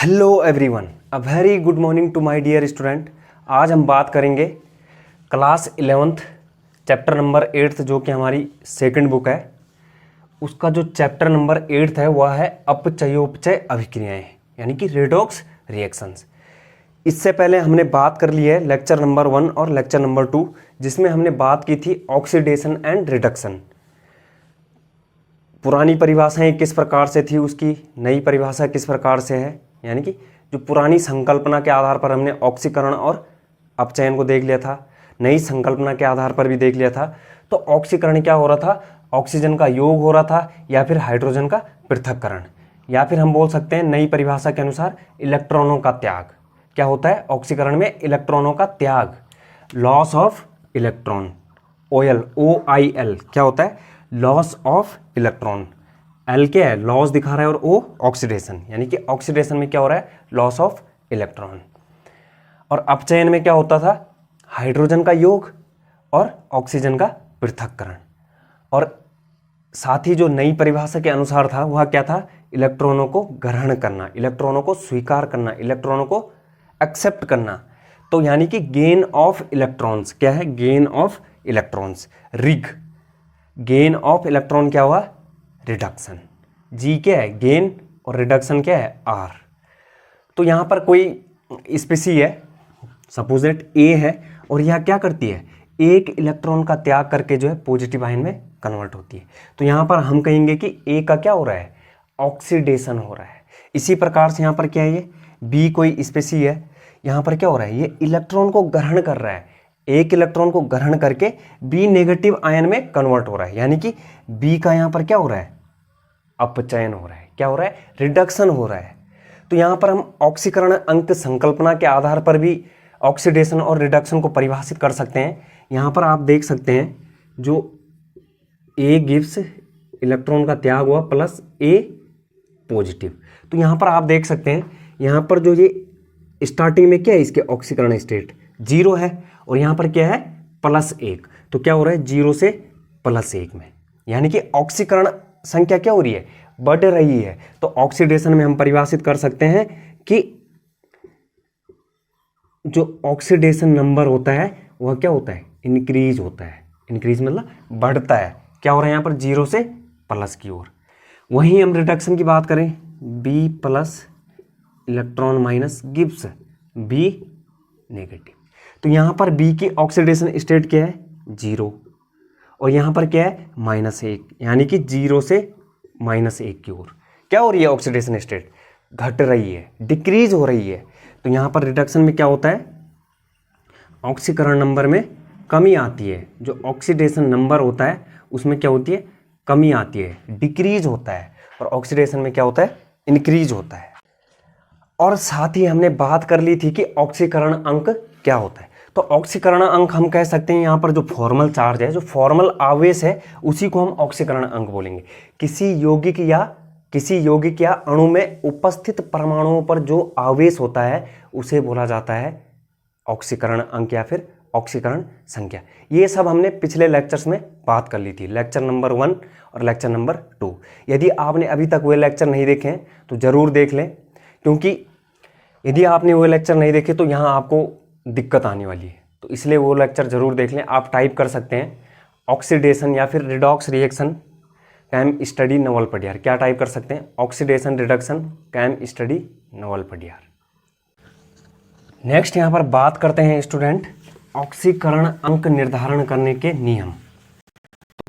Hello everyone, a very good morning to my dear student. आज हम बात करेंगे क्लास 11th चैप्टर नंबर 8 जो कि हमारी सेकंड बुक है। उसका जो चैप्टर नंबर 8 है वह है अपचयोपचय अभिक्रियाएं, यानी कि रेडॉक्स रिएक्शंस। इससे पहले हमने बात कर ली है लेक्चर नंबर 1 और लेक्चर नंबर 2, जिसमें हमने बात की थी ऑक्सीडेशन एंड रिडक्शन। पुरानी परिभाषाएं किस प्रकार से थी, उसकी नई परिभाषा किस प्रकार से है, यानी कि जो पुरानी संकल्पना के आधार पर हमने ऑक्सीकरण और अपचयन को देख लिया था, नई संकल्पना के आधार पर भी देख लिया था। तो ऑक्सीकरण क्या हो रहा था, ऑक्सीजन का योग हो रहा था या फिर हाइड्रोजन का पृथक्करण, या फिर हम बोल सकते हैं नई परिभाषा के अनुसार इलेक्ट्रॉनों का त्याग। क्या होता है ऑक्सीकरण में? इलेक्ट्रॉनों का त्याग, लॉस ऑफ इलेक्ट्रॉन। OIL क्या होता है? Loss of electron. एल क्या है? लॉस दिखा रहा है, और ओ ऑक्सीडेशन, यानी कि ऑक्सीडेशन में क्या हो रहा है? Loss of electron. और अपचयन में क्या होता था? हाइड्रोजन का योग और ऑक्सीजन का पृथक्करण। और साथ ही जो नई परिभाषा के अनुसार था वह क्या था? इलेक्ट्रॉनों को ग्रहण करना, इलेक्ट्रॉनों को स्वीकार करना, इलेक्ट्रॉनों को एक्सेप्ट करना। तो यानी कि गेन ऑफ इलेक्ट्रॉन्स क्या है? Gain of electrons. Rig, gain of electron क्या हुआ? रिडक्शन। जी क्या है? गेन, और रिडक्शन क्या है? आर। तो यहां पर कोई स्पीसी है, सपोज दैट ए है, और यह क्या करती है? एक इलेक्ट्रॉन का त्याग करके जो है पॉजिटिव आयन में कन्वर्ट होती है। तो यहां पर हम कहेंगे कि ए का क्या हो रहा है? ऑक्सीडेशन हो रहा है। इसी प्रकार से यहां पर क्या है? ये बी कोई स्पीसी है, यहां पर क्या हो रहा है? ये इलेक्ट्रॉन को ग्रहण कर रहा है, एक इलेक्ट्रॉन को ग्रहण करके बी नेगेटिव आयन में कन्वर्ट हो रहा है, यानी कि बी का यहां पर क्या हो रहा है? अपचयन हो रहा है। क्या हो रहा है? रिडक्शन हो रहा है। तो यहां पर हम ऑक्सीकरण अंक संकल्पना के आधार पर भी ऑक्सीडेशन और रिडक्शन को परिभाषित कर सकते हैं। यहां पर आप देख सकते हैं, जो ए गिव्स इलेक्ट्रॉन का त्याग हुआ प्लस ए पॉजिटिव। तो यहां पर आप देख सकते हैं, यहां पर जो ये स्टार्टिंग में क्या है? इसके ऑक्सीकरण स्टेट 0 है, और यहां पर क्या है? +1। तो क्या हो रहा है? 0 से +1 में, यानी कि ऑक्सीकरण संख्या क्या हो रही है? बढ़ रही है। तो ऑक्सीडेशन में हम परिभाषित कर सकते हैं कि जो ऑक्सीडेशन नंबर होता है वह क्या होता है? इंक्रीज होता है। इंक्रीज मतलब बढ़ता है। क्या हो रहा है यहाँ पर? 0 से प्लस की ओर। वहीं हम रिडक्शन की बात करें, B+ electron minus gives B negative. तो यहाँ पर B की ऑक्सीडेशन स्टेट क्या है? 0, और यहाँ पर क्या है? -1, यानी कि 0 से -1 की ओर क्या हो रही है? ऑक्सीडेशन स्टेट घट रही है, डिक्रीज हो रही है। तो यहाँ पर रिडक्शन में क्या होता है? ऑक्सीकरण नंबर में कमी आती है। जो ऑक्सीडेशन नंबर होता है उसमें क्या होती है? कमी आती है, डिक्रीज होता है। और ऑक्सीडेशन में क्या होता है? इंक्रीज होता है। और साथ ही हमने बात कर ली थी कि ऑक्सीकरण अंक क्या होता है। तो ऑक्सीकरण अंक हम कह सकते हैं, यहाँ पर जो फॉर्मल चार्ज है, जो फॉर्मल आवेश है, उसी को हम ऑक्सीकरण अंक बोलेंगे। किसी यौगिक या अणु में उपस्थित परमाणुओं पर जो आवेश होता है उसे बोला जाता है ऑक्सीकरण अंक या फिर ऑक्सीकरण संख्या। ये सब हमने पिछले लेक्चर्स में बात कर ली थी, लेक्चर नंबर 1 और लेक्चर नंबर 2। यदि आपने अभी तक वे लेक्चर नहीं देखे हैं तो जरूर देख लें, क्योंकि यदि आपने वो लेक्चर नहीं देखे तो यहाँ आपको दिक्कत आने वाली है। तो इसलिए वो लेक्चर जरूर देख लें। आप टाइप कर सकते हैं ऑक्सीडेशन या फिर रिडॉक्स रिएक्शन कैम स्टडी नवल पडियार। क्या टाइप कर सकते हैं? ऑक्सीडेशन रिडक्शन कैम स्टडी नवल पडियार। नेक्स्ट यहाँ पर बात करते हैं स्टूडेंट ऑक्सीकरण अंक निर्धारण करने के नियम।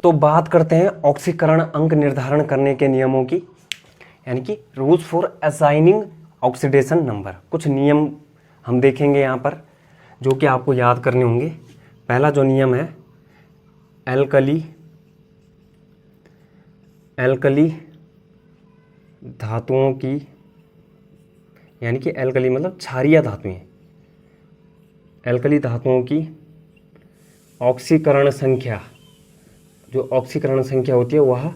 तो बात करते हैं ऑक्सीकरण अंक निर्धारण करने के नियमों की, यानी कि rules for assigning oxidation number. कुछ नियम हम देखेंगे यहाँ पर जो कि आपको याद करने होंगे। पहला जो नियम है, एल्कली धातुओं की, यानी कि एल्कली मतलब क्षारीय धातुएं, एल्कली धातुओं की ऑक्सीकरण संख्या, जो ऑक्सीकरण संख्या होती है वह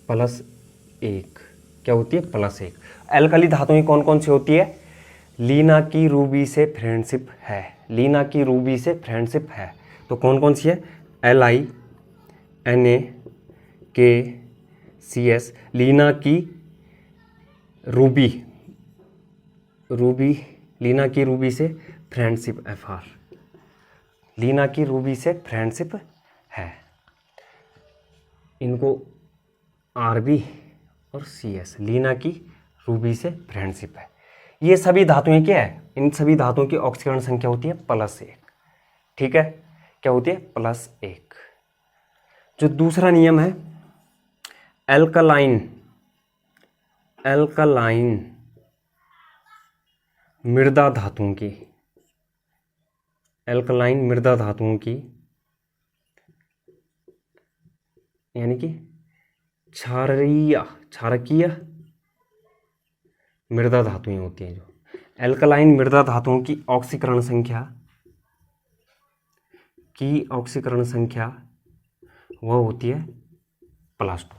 +1। क्या होती है? +1। एल्कली धातुएं कौन कौन सी होती है? लीना की रूबी से फ्रेंडशिप है, लीना की रूबी से फ्रेंडशिप है। तो कौन कौन सी है? LiNaKCS, लीना की रूबी रूबी, लीना की रूबी से फ्रेंडशिप, FR, लीना की रूबी से फ्रेंडशिप है। इनको RB और CS, लीना की रूबी से फ्रेंडशिप है। ये सभी धातुएं क्या है, इन सभी धातुओं की ऑक्सीकरण संख्या होती है +1। ठीक है, क्या होती है, +1। जो दूसरा नियम है एल्कलाइन, एल्कलाइन मृदा धातुओं की, एल्कलाइन मृदा धातुओं की, यानी कि क्षारीय, क्षारकीय मृदा धातुएं होती हैं, जो एल्कलाइन मृदा धातुओं की ऑक्सीकरण संख्या, वह होती है +2।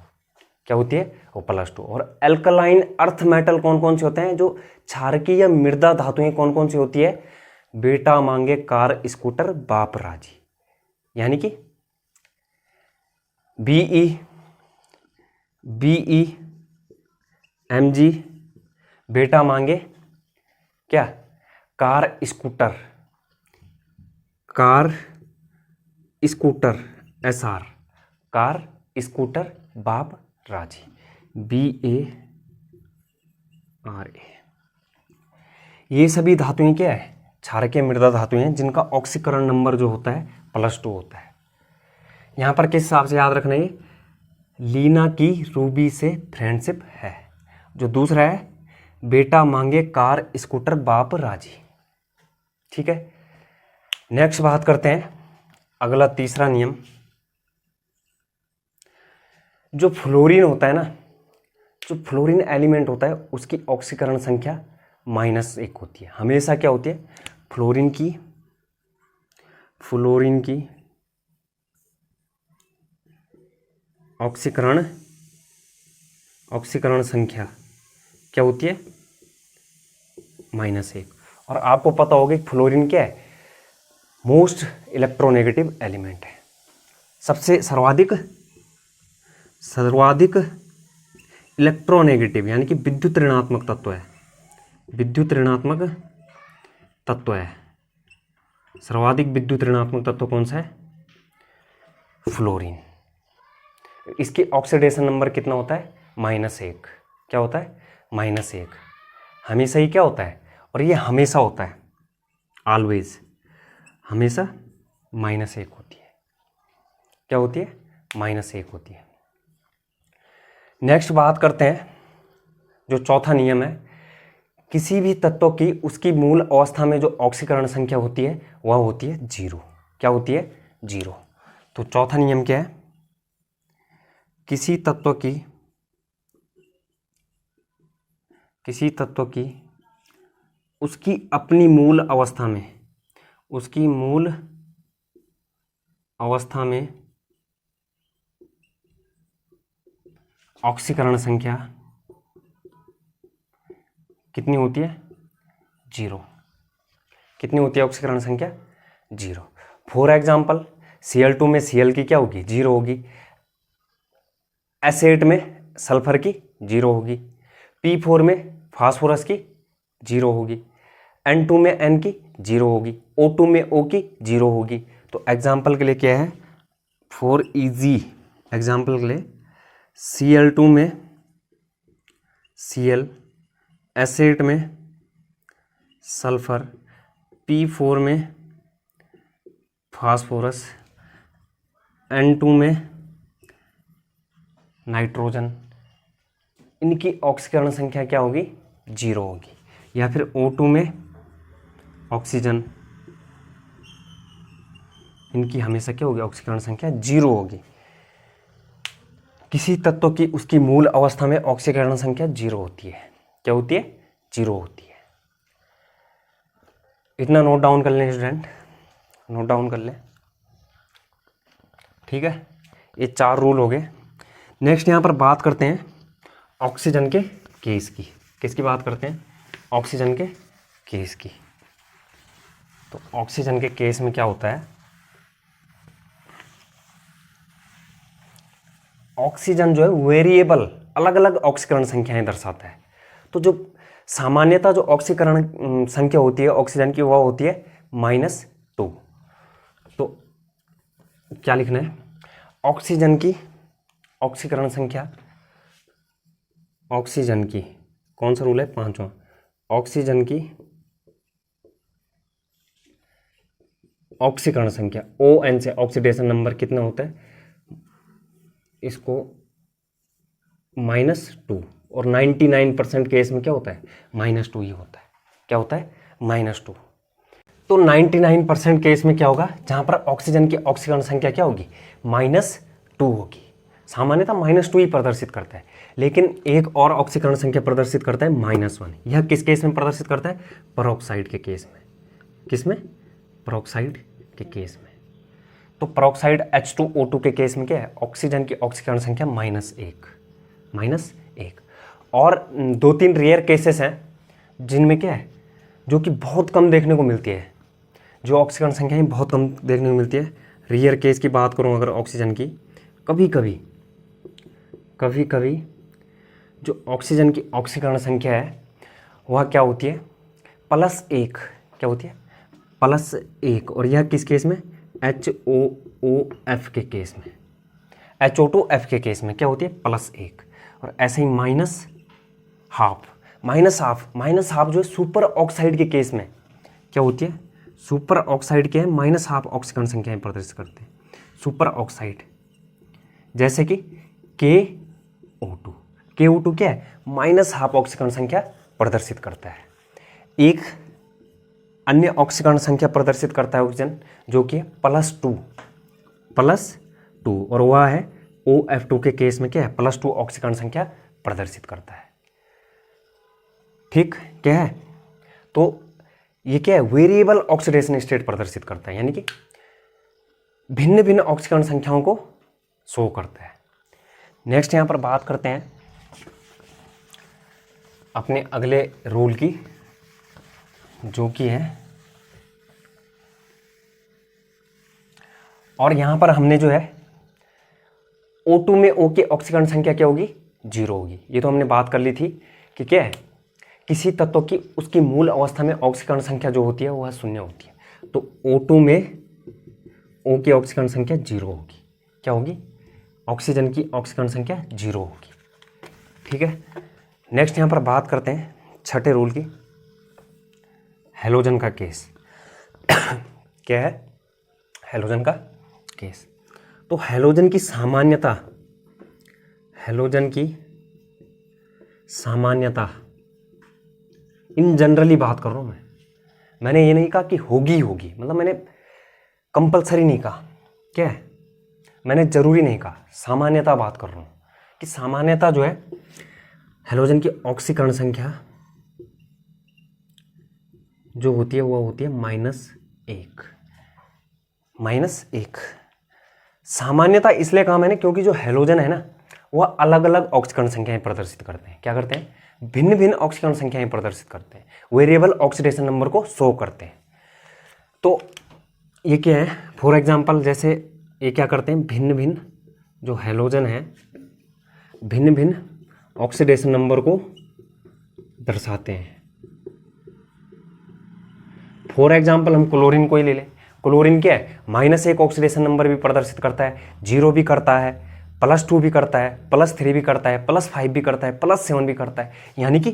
क्या होती है, वो +2। और एल्कलाइन अर्थ मेटल कौन कौन से होते हैं, जो क्षारकीय मृदा धातुएं कौन कौन सी होती है, बेटा मांगे कार स्कूटर बाप राजी, यानी कि BE, MG, बेटा मांगे क्या, car scooter, SR, car scooter बाप राजी, BARA। ये सभी धातुएं क्या है, क्षारकीय मृदा धातुएं हैं, जिनका ऑक्सीकरण नंबर जो होता है +2 होता है। यहां पर किस हिसाब से याद रखना है, लीना की रूबी से फ्रेंडशिप है। जो दूसरा है बेटा मांगे कार स्कूटर बाप राजी। ठीक है, नेक्स्ट बात करते हैं अगला तीसरा नियम। जो फ्लोरीन होता है ना, जो फ्लोरीन एलिमेंट होता है उसकी ऑक्सीकरण संख्या -1 होती है। हमेशा क्या होती है, फ्लोरीन की ऑक्सीकरण संख्या क्या होती है, -1। और आपको पता होगा कि फ्लोरीन क्या है, मोस्ट इलेक्ट्रोनेगेटिव एलिमेंट है, सबसे सर्वाधिक इलेक्ट्रोनेगेटिव, यानी कि विद्युत ऋणात्मक तत्व है, सर्वाधिक विद्युत ऋणात्मक तत्व कौन सा है, फ्लोरीन। इसकी ऑक्सीडेशन नंबर कितना होता है, -1। क्या होता है, -1। हमेशा ही क्या होता है, और ये हमेशा होता है, ऑलवेज, हमेशा -1 होती है। क्या होती है, -1 होती है। नेक्स्ट बात करते हैं, जो चौथा नियम है, किसी भी तत्व की उसकी मूल अवस्था में जो ऑक्सीकरण संख्या होती है वह होती है 0। क्या होती है, 0। तो चौथा नियम क्या है, किसी तत्व की उसकी अपनी मूल अवस्था में ऑक्सीकरण संख्या कितनी होती है, 0। कितनी होती है ऑक्सीकरण संख्या, 0। फॉर एग्जाम्पल Cl2 में Cl की क्या होगी, 0 होगी। S8 में सल्फर की 0 होगी। P4 में फास्फोरस की 0 होगी। N2 में N की 0 होगी। O2 में O की 0 होगी। तो एग्जाम्पल के लिए क्या है, फॉर इजी एग्जाम्पल के लिए Cl2 में Cl, S8 में सल्फर, P4 में फास्फोरस, N2 में नाइट्रोजन, इनकी ऑक्सीकरण संख्या क्या होगी, 0 होगी। या फिर O2 में ऑक्सीजन, इनकी हमेशा क्या होगी, ऑक्सीकरण संख्या 0 होगी। किसी तत्व की उसकी मूल अवस्था में ऑक्सीकरण संख्या 0 होती है। क्या होती है, 0 होती है। इतना नोट डाउन कर लें स्टूडेंट, नोट डाउन कर लें। ठीक है, ये 4 रूल हो गए। नेक्स्ट यहाँ पर बात करते हैं ऑक्सीजन के केस की। किसकी बात करते हैं, ऑक्सीजन के केस की। तो ऑक्सीजन के केस में क्या होता है, ऑक्सीजन जो है वेरिएबल अलग अलग ऑक्सीकरण संख्याएं दर्शाता है। तो जो सामान्यतः जो ऑक्सीकरण संख्या होती है ऑक्सीजन की वह होती है -2। तो क्या लिखना है, ऑक्सीजन की ऑक्सीकरण संख्या, ऑक्सीजन की कौन सा रूल है, 5वां, ऑक्सीजन की ऑक्सीकरण संख्या ON से ऑक्सीडेशन नंबर कितना होता है, इसको -2, और 99% केस में क्या होता है, -2 ही होता है। क्या होता है, -2। तो 99% केस में क्या होगा, जहां पर ऑक्सीजन की ऑक्सीकरण संख्या क्या होगी, -2 होगी। सामान्यतः -2 ही प्रदर्शित करता है, लेकिन एक और ऑक्सीकरण संख्या प्रदर्शित करता है -1। यह किस केस में प्रदर्शित करता है, पेरोक्साइड के केस में। किस में, पेरोक्साइड के केस में। तो पेरोक्साइड H2O2 के केस में क्या है, ऑक्सीजन की ऑक्सीकरण संख्या -1। और 2-3 रेयर केसेस हैं जिनमें क्या है, जो कि बहुत कम देखने को मिलती है, जो ऑक्सीकरण संख्याएं बहुत कम देखने को मिलती है। रेयर केस की बात करूं अगर ऑक्सीजन की, कभी कभी जो ऑक्सीजन की ऑक्सीकरण संख्या है वह क्या होती है, +1। क्या होती है, +1। और यह किस केस में, HOOF के केस में, HO2F के केस में क्या होती है, +1। और ऐसे ही -1/2 जो है सुपर ऑक्साइड के केस में क्या होती है, सुपर ऑक्साइड के -1/2 ऑक्सीकरण संख्याएं प्रदर्शित करते हैं। सुपर ऑक्साइड जैसे कि KO2 क्या है, -1/2 ऑक्सीकरण संख्या प्रदर्शित करता है। एक अन्य ऑक्सीकरण संख्या प्रदर्शित करता है ऑक्सीजन, जो कि +2, और वह है OF2 के केस में क्या है, +2 ऑक्सीकरण संख्या प्रदर्शित करता है। ठीक, क्या है, तो ये क्या है, वेरिएबल ऑक्सीडेशन स्टेट प्रदर्शित करता है, यानी कि भिन्न भिन्न ऑक्सीकरण संख्याओं को शो करता है। नेक्स्ट यहां पर बात करते हैं अपने अगले रूल की, जो कि है, और यहां पर हमने जो है O2 में O की ऑक्सीकरण संख्या क्या होगी, 0 होगी। ये तो हमने बात कर ली थी कि क्या है, किसी तत्व की उसकी मूल अवस्था में ऑक्सीकरण संख्या जो होती है वह 0 होती है। तो O2 में O की ऑक्सीकरण संख्या 0 होगी। क्या होगी, ऑक्सीजन की ऑक्सीकरण संख्या 0 होगी। ठीक है, नेक्स्ट यहां पर बात करते हैं छठे रूल की, हैलोजन का केस। क्या है, हैलोजन का केस। तो हैलोजन की सामान्यता इन जनरली बात कर रहा हूं मैंने ये नहीं कहा कि होगी, मतलब मैंने कंपलसरी नहीं कहा, क्या है, मैंने जरूरी नहीं कहा, सामान्यता बात कर रहा हूं कि सामान्यता जो है हैलोजन की ऑक्सीकरण संख्या जो होती है वह होती है -1। सामान्यता इसलिए कहा मैंने क्योंकि जो हैलोजन है ना वह अलग अलग ऑक्सीकरण संख्याएं प्रदर्शित करते हैं। क्या करते हैं, भिन्न भिन्न ऑक्सीकरण संख्याएं प्रदर्शित करते हैं, वेरिएबल ऑक्सीडेशन नंबर को शो करते हैं। तो ये क्या है, फॉर एग्जांपल जैसे ये क्या करते हैं, भिन्न भिन्न जो हैलोजन है भिन्न भिन्न ऑक्सीडेशन नंबर को दर्शाते हैं। फॉर एग्जांपल हम क्लोरीन को ही ले लें। क्लोरीन क्या है, -1 ऑक्सीडेशन नंबर भी प्रदर्शित करता है, 0 भी करता है, +2 भी करता है, +3 भी करता है, +5 भी करता है, +7 भी करता है। यानी कि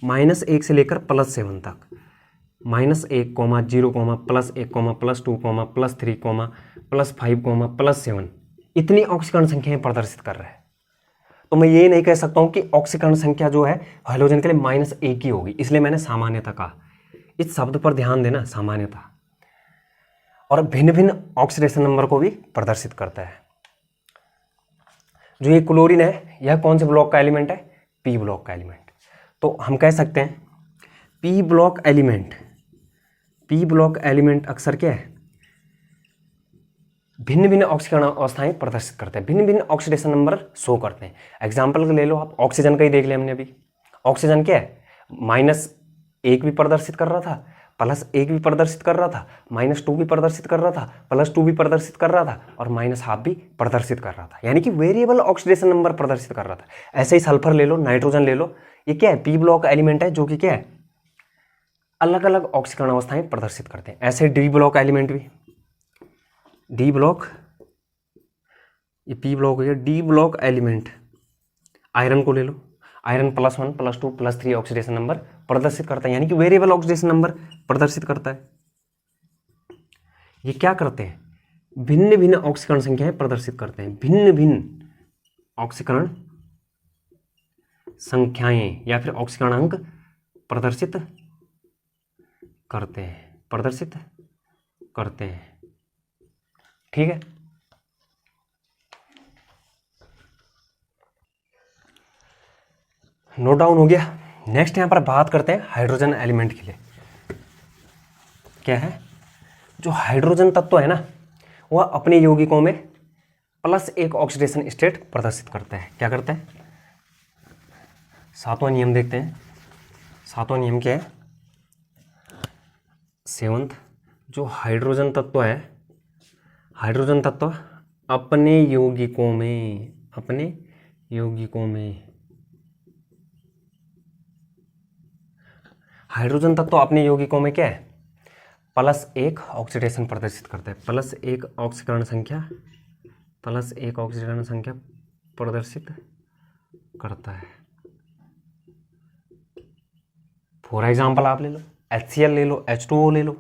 -1 से लेकर +7 तक, -1, 0, +1, +2, +3, +5, +7 इतनी ऑक्सीकरण संख्याएं प्रदर्शित कर रहा है। तो मैं ये नहीं कह सकता हूं कि ऑक्सीकरण संख्या जो है हैलोजन के लिए -1 ही होगी, इसलिए मैंने सामान्यता कहा। इस शब्द पर ध्यान देना, सामान्यता। और भिन्न भिन्न ऑक्सीडेशन नंबर को भी प्रदर्शित करता है। जो ये क्लोरीन है यह कौन से ब्लॉक का एलिमेंट है, P ब्लॉक का एलिमेंट। तो हम कह सकते हैं P ब्लॉक एलिमेंट अक्सर क्या है, भिन्न भिन्न ऑक्सीकरण अवस्थाएं प्रदर्शित करते हैं, भिन्न भिन्न ऑक्सीडेशन नंबर शो करते हैं। एग्जाम्पल ले लो आप, ऑक्सीजन का ही देख लिया हमने अभी। ऑक्सीजन क्या है, -1 भी प्रदर्शित कर रहा था, +1 भी प्रदर्शित कर रहा था, -2 भी प्रदर्शित कर रहा था, +2 भी प्रदर्शित कर रहा था, और -1/2 भी प्रदर्शित कर रहा था। यानी कि वेरिएबल ऑक्सीडेशन नंबर प्रदर्शित कर रहा था। ऐसे ही सल्फर ले लो, नाइट्रोजन ले लो, ये क्या है, पी ब्लॉक एलिमेंट है जो कि क्या है, अलग अलग ऑक्सीकरण अवस्थाएं प्रदर्शित करते हैं। ऐसे डी ब्लॉक एलिमेंट भी, डी ब्लॉक, ये पी ब्लॉक हो गया, डी ब्लॉक एलिमेंट, आयरन को ले लो, आयरन +1 +2 +3 ऑक्सीडेशन नंबर प्रदर्शित करता है, यानी कि वेरिएबल ऑक्सीडेशन नंबर प्रदर्शित करता है। ये क्या करते हैं, भिन्न भिन्न ऑक्सीकरण संख्याएं प्रदर्शित करते हैं, भिन्न भिन्न ऑक्सीकरण संख्याएं या फिर ऑक्सीकरण अंक प्रदर्शित करते हैं, प्रदर्शित करते हैं। ठीक है, नोट डाउन हो गया। नेक्स्ट यहां पर बात करते हैं हाइड्रोजन एलिमेंट के लिए। क्या है, जो हाइड्रोजन तत्व है ना, वह अपने यौगिकों में +1 ऑक्सीडेशन स्टेट प्रदर्शित करता है। क्या करता है, 7वां नियम देखते हैं। 7वां नियम क्या है, 7th, जो हाइड्रोजन तत्व है, हाइड्रोजन तत्व अपने यौगिकों में, अपने यौगिकों में, हाइड्रोजन तत्व अपने यौगिकों में क्या है, +1 ऑक्सीडेशन प्रदर्शित करता है, +1 ऑक्सीकरण संख्या, +1 ऑक्सीकरण संख्या प्रदर्शित करता है। फॉर एग्जाम्पल आप ले लो, HCl ले लो, H2O ले लो,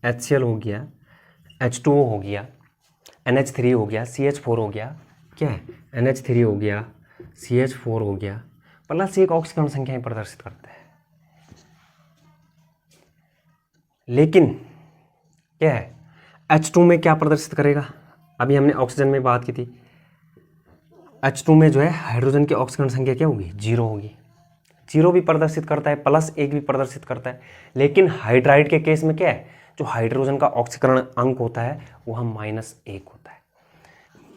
HCl हो गया, H2O हो गया, NH3 हो गया, CH4 हो गया, क्या है, NH3 हो गया, CH4 हो गया, +1 ऑक्सीकरण संख्याएं प्रदर्शित करता है। लेकिन क्या है, H2 में क्या प्रदर्शित करेगा, अभी हमने ऑक्सीजन में बात की थी, H2 में जो है हाइड्रोजन की ऑक्सीकरण संख्या क्या होगी, 0 होगी। 0 भी प्रदर्शित करता है, +1 भी प्रदर्शित करता है। लेकिन हाइड्राइड के केस में क्या है, जो हाइड्रोजन का ऑक्सीकरण अंक होता है वह -1 होता है।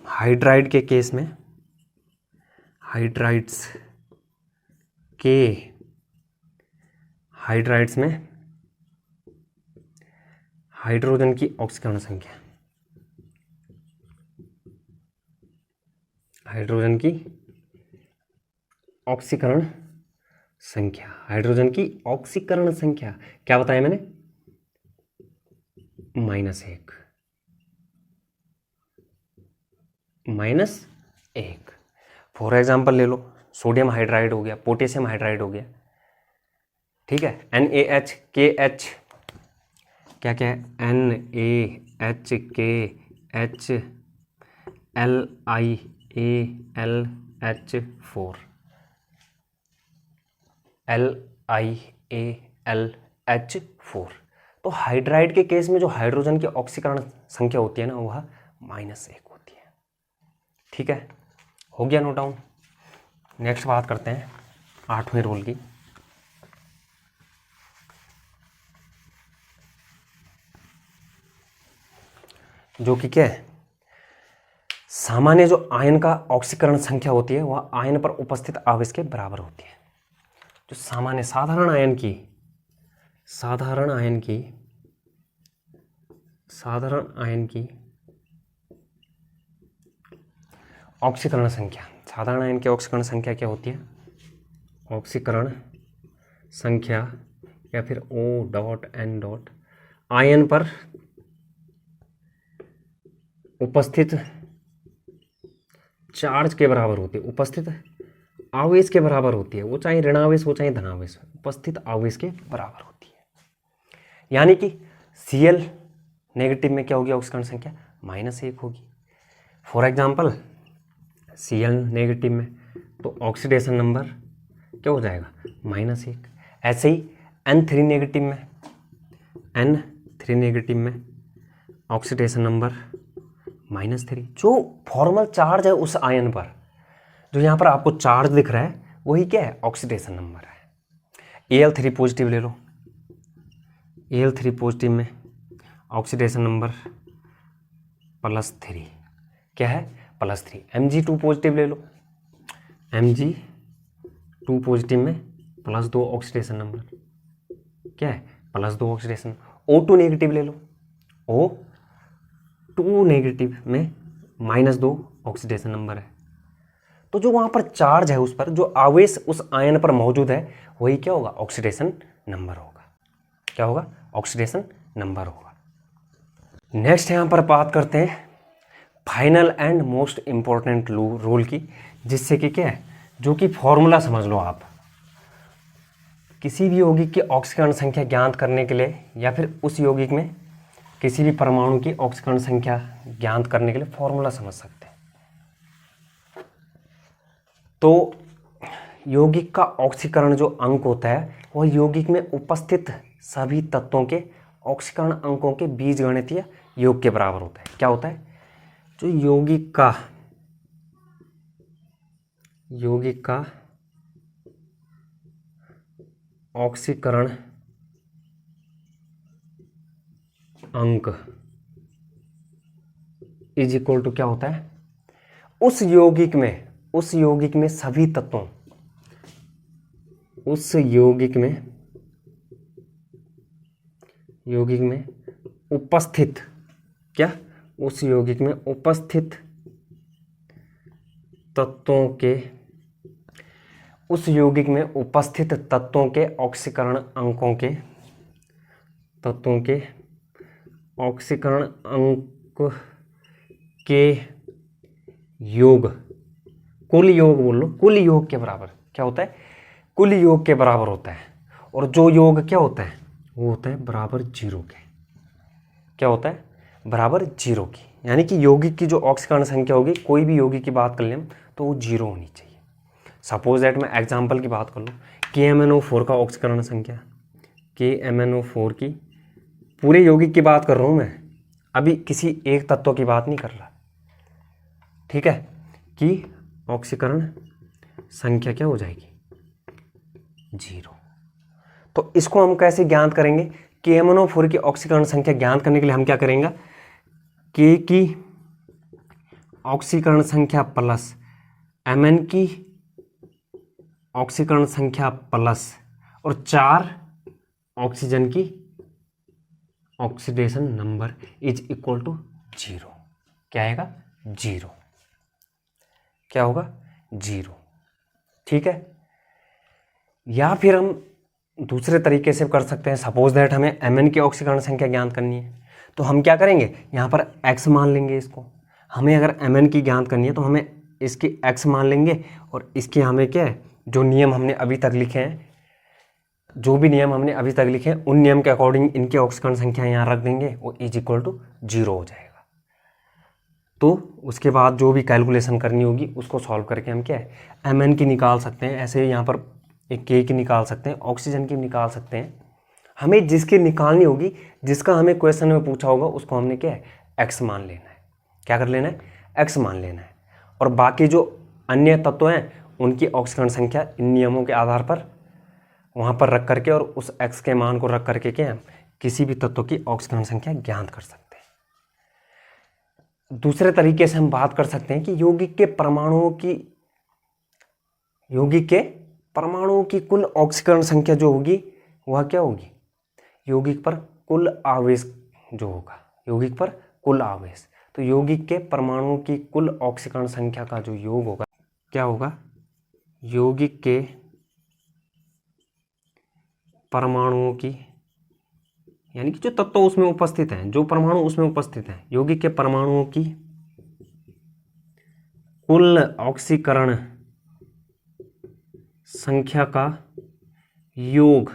हाइड्राइड के केस में, हाइड्राइड्स में हाइड्रोजन की ऑक्सीकरण संख्या, हाइड्रोजन की ऑक्सीकरण संख्या, हाइड्रोजन की ऑक्सीकरण संख्या क्या बताया मैंने, -1, -1। फॉर एग्जाम्पल ले लो, सोडियम हाइड्राइड हो गया, पोटेशियम हाइड्राइड हो गया, ठीक है, NaHKH, क्या क्या है, NaHKH LiAlH4, LiAlH4। तो हाइड्राइड के केस में जो हाइड्रोजन की ऑक्सीकरण संख्या होती है ना, वह -1 होती है। ठीक है, हो गया नोट डाउन। नेक्स्ट बात करते हैं 8वें रूल की। जो कि क्या है, सामान्य जो आयन का ऑक्सीकरण संख्या होती है वह आयन पर उपस्थित आवेश के बराबर होती है। जो सामान्य साधारण आयन की ऑक्सीकरण संख्या, साधारण आयन की ऑक्सीकरण संख्या क्या होती है, ऑक्सीकरण संख्या या फिर O.N. आयन पर उपस्थित चार्ज के बराबर होती है, उपस्थित आवेश के बराबर होती है। वो चाहे ऋणावेश हो चाहे धनावेश हो, उपस्थित आवेश के बराबर होती है। यानी कि Cl नेगेटिव में क्या होगी ऑक्सीकरण संख्या, -1 होगी। फॉर एग्जाम्पल Cl नेगेटिव में तो ऑक्सीडेशन नंबर क्या हो जाएगा, -1। ऐसे ही N3 नेगेटिव में ऑक्सीडेशन नंबर -3। जो फॉर्मल चार्ज है उस आयन पर, जो यहाँ पर आपको चार्ज दिख रहा है, वही क्या है, ऑक्सीडेशन नंबर है। Al3 पॉजिटिव ले लो, Al3 पॉजिटिव में ऑक्सीडेशन नंबर +3, क्या है, +3। Mg2 पॉजिटिव ले लो, Mg2 पॉजिटिव में +2 ऑक्सीडेशन नंबर, क्या है, +2 ऑक्सीडेशन। O2 नेगेटिव ले लो, O2 नेगेटिव में -2 ऑक्सीडेशन नंबर है। तो जो वहाँ पर चार्ज है उस पर, जो आवेश उस आयन पर मौजूद है, वही क्या होगा, ऑक्सीडेशन नंबर होगा। क्या होगा, ऑक्सीडेशन नंबर होगा। नेक्स्ट यहाँ पर बात करते हैं final and most important rule की, जिससे कि क्या है, जो कि फॉर्मूला समझ लो आप, किसी भी यौगिक की ऑक्सीकरण संख्या ज्ञात करने के लिए या फिर उस यौगिक में किसी भी परमाणु की ऑक्सीकरण संख्या ज्ञात करने के लिए फॉर्मूला समझ सकते हैं। तो यौगिक का ऑक्सीकरण जो अंक होता है वह यौगिक में उपस्थित सभी तत्वों के ऑक्सीकरण अंकों के बीजगणितीय योग के बराबर होता है। क्या होता है, जो यौगिक का ऑक्सीकरण अंक इज इक्वल टू क्या होता है, उस यौगिक में सभी तत्वों, उस यौगिक में उपस्थित, क्या, उस यौगिक में उपस्थित तत्वों के, उस यौगिक में उपस्थित तत्वों के ऑक्सीकरण अंकों के, तत्वों के ऑक्सीकरण अंक के योग, कुल योग बोल लो, कुल योग के बराबर क्या होता है, कुल योग के बराबर होता है। और जो योग क्या होता है, वो होता है बराबर जीरो के। क्या होता है, बराबर जीरो की। यानी कि यौगिक की जो ऑक्सीकरण संख्या होगी, कोई भी यौगिक की बात कर लें हम, तो वो जीरो होनी चाहिए। सपोज दैट मैं एग्जांपल की बात कर लूँ, KMnO4 का ऑक्सीकरण संख्या, KMnO4 की, पूरे यौगिक की बात कर रहा हूँ मैं, अभी किसी एक तत्व की बात नहीं कर रहा, ठीक है, कि ऑक्सीकरण संख्या क्या हो जाएगी, जीरो। तो इसको हम कैसे ज्ञात करेंगे, KMnO4 की ऑक्सीकरण संख्या ज्ञात करने के लिए हम क्या करेंगे, K की ऑक्सीकरण संख्या प्लस Mn की ऑक्सीकरण संख्या प्लस और 4 ऑक्सीजन की oxidation number is equal to zero. क्या आएगा, जीरो। क्या होगा, जीरो। ठीक है, या फिर हम दूसरे तरीके से कर सकते हैं। सपोज दैट हमें Mn की ऑक्सीकरण संख्या ज्ञात करनी है, तो हम क्या करेंगे, यहाँ पर x मान लेंगे इसको। हमें अगर Mn की ज्ञात करनी है तो हमें इसकी x मान लेंगे, और इसके हमें क्या है, जो नियम हमने अभी तक लिखे हैं, जो भी नियम हमने अभी तक लिखे हैं, उन नियम के अकॉर्डिंग इनके ऑक्सीकरण संख्या यहाँ रख देंगे, वो इज इक्वल टू जीरो हो जाएगा। तो उसके बाद जो भी कैलकुलेशन करनी होगी उसको सॉल्व करके हम क्या है, Mn की निकाल सकते हैं। ऐसे यहाँ पर एक K की निकाल सकते हैं, ऑक्सीजन की निकाल सकते हैं। हमें जिसकी निकालनी होगी, जिसका हमें क्वेश्चन में पूछा होगा, उसको हमने क्या है, x मान लेना है। क्या कर लेना है, x मान लेना है। और बाकी जो अन्य तत्व हैं उनकी ऑक्सीकरण संख्या इन नियमों के आधार पर वहाँ पर रख करके और उस x के मान को रख करके क्या, किसी भी तत्व की ऑक्सीकरण संख्या ज्ञात कर सकते हैं। दूसरे तरीके से हम बात कर सकते हैं कि यौगिक के परमाणुओं की कुल ऑक्सीकरण संख्या जो होगी वह क्या होगी, यौगिक पर कुल आवेश जो होगा, यौगिक पर कुल आवेश। तो यौगिक के परमाणुओं की कुल ऑक्सीकरण संख्या का जो योग होगा, क्या होगा, यौगिक के परमाणुओं की, यानी कि जो तत्व उसमें उपस्थित हैं, जो परमाणु उसमें उपस्थित हैं, यौगिक के परमाणुओं की कुल ऑक्सीकरण संख्या का योग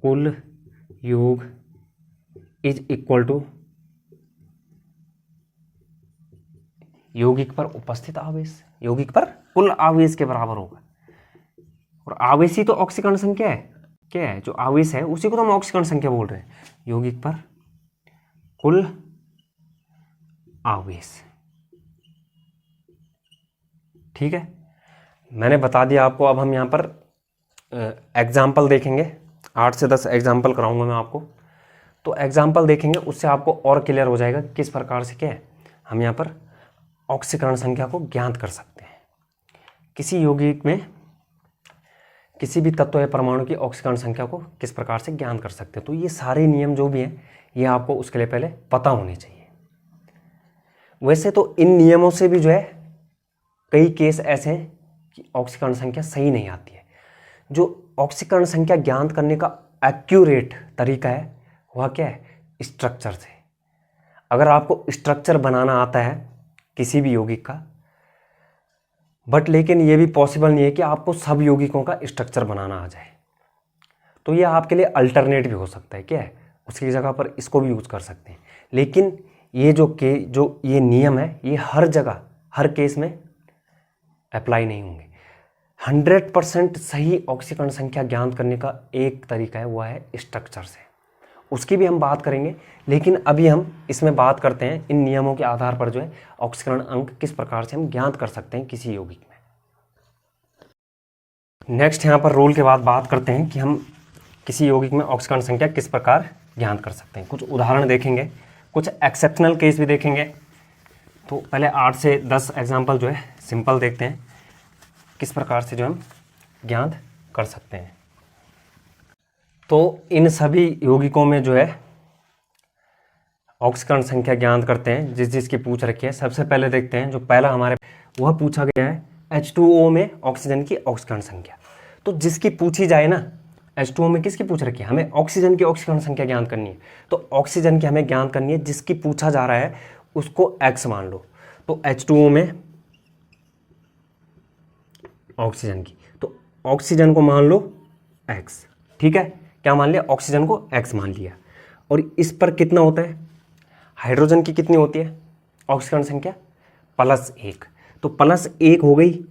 कुल योग इज इक्वल टू यौगिक पर उपस्थित आवेश, यौगिक पर कुल आवेश के बराबर होगा। और आवेश ही तो ऑक्सीकरण संख्या है। क्या है, जो आवेश है उसी को तो हम ऑक्सीकरण संख्या बोल रहे हैं, यौगिक पर कुल आवेश। ठीक है, मैंने बता दिया आपको। अब हम यहाँ पर एग्जाम्पल देखेंगे, 8 से 10 एग्जाम्पल कराऊंगा मैं आपको। तो एग्जाम्पल देखेंगे, उससे आपको और क्लियर हो जाएगा किस प्रकार से क्या है हम यहाँ पर ऑक्सीकरण संख्या को ज्ञात कर सकते हैं। किसी यौगिक में किसी भी तत्व या परमाणु की ऑक्सीकरण संख्या को किस प्रकार से ज्ञात कर सकते हैं। तो ये सारे नियम जो भी हैं ये आपको उसके लिए पहले पता होने चाहिए। वैसे तो इन नियमों से भी जो है कई केस ऐसे हैं कि ऑक्सीकरण संख्या सही नहीं आती है। जो ऑक्सीकरण संख्या ज्ञात करने का एक्यूरेट तरीका है वह क्या है, स्ट्रक्चर से। अगर आपको स्ट्रक्चर बनाना आता है किसी भी यौगिक का, बट लेकिन ये भी पॉसिबल नहीं है कि आपको सब यौगिकों का स्ट्रक्चर बनाना आ जाए, तो ये आपके लिए अल्टरनेट भी हो सकता है, क्या है, उसकी जगह पर इसको भी यूज कर सकते हैं। लेकिन ये जो ये नियम है ये हर जगह हर केस में अप्लाई नहीं होंगे। 100% सही ऑक्सीकरण संख्या ज्ञात करने का एक तरीका है, वह है स्ट्रक्चर से। उसकी भी हम बात करेंगे, लेकिन अभी हम इसमें बात करते हैं इन नियमों के आधार पर जो है ऑक्सीकरण अंक किस प्रकार से हम ज्ञात कर सकते हैं किसी यौगिक में। नेक्स्ट यहाँ पर रूल के बाद बात करते हैं कि हम किसी यौगिक में ऑक्सीकरण संख्या किस प्रकार ज्ञात कर सकते हैं। कुछ उदाहरण देखेंगे, कुछ एक्सेप्शनल केस भी देखेंगे। तो पहले 8 से 10 एग्जाम्पल जो है सिंपल देखते हैं किस प्रकार से जो हम ज्ञात कर सकते हैं। तो इन सभी यौगिकों में जो है ऑक्सीकरण संख्या ज्ञात करते हैं जिसकी पूछ रखी है। सबसे पहले देखते हैं जो पहला हमारे वह पूछा गया है H2O में ऑक्सीजन की ऑक्सीकरण संख्या। तो जिसकी पूछी जाए ना, H2O में किसकी पूछ रखी है, हमें ऑक्सीजन की ऑक्सीकरण संख्या ज्ञात करनी है। तो ऑक्सीजन की हमें ज्ञात करनी है, जिसकी पूछा जा रहा है उसको X मान लो। तो H2O में ऑक्सीजन की, तो ऑक्सीजन को मान लो X, ठीक है, क्या मान लिया, ऑक्सीजन को X मान लिया। और इस पर कितना होता है, हाइड्रोजन की कितनी होती है ऑक्सीकरण संख्या, +1। तो +1 हो गई,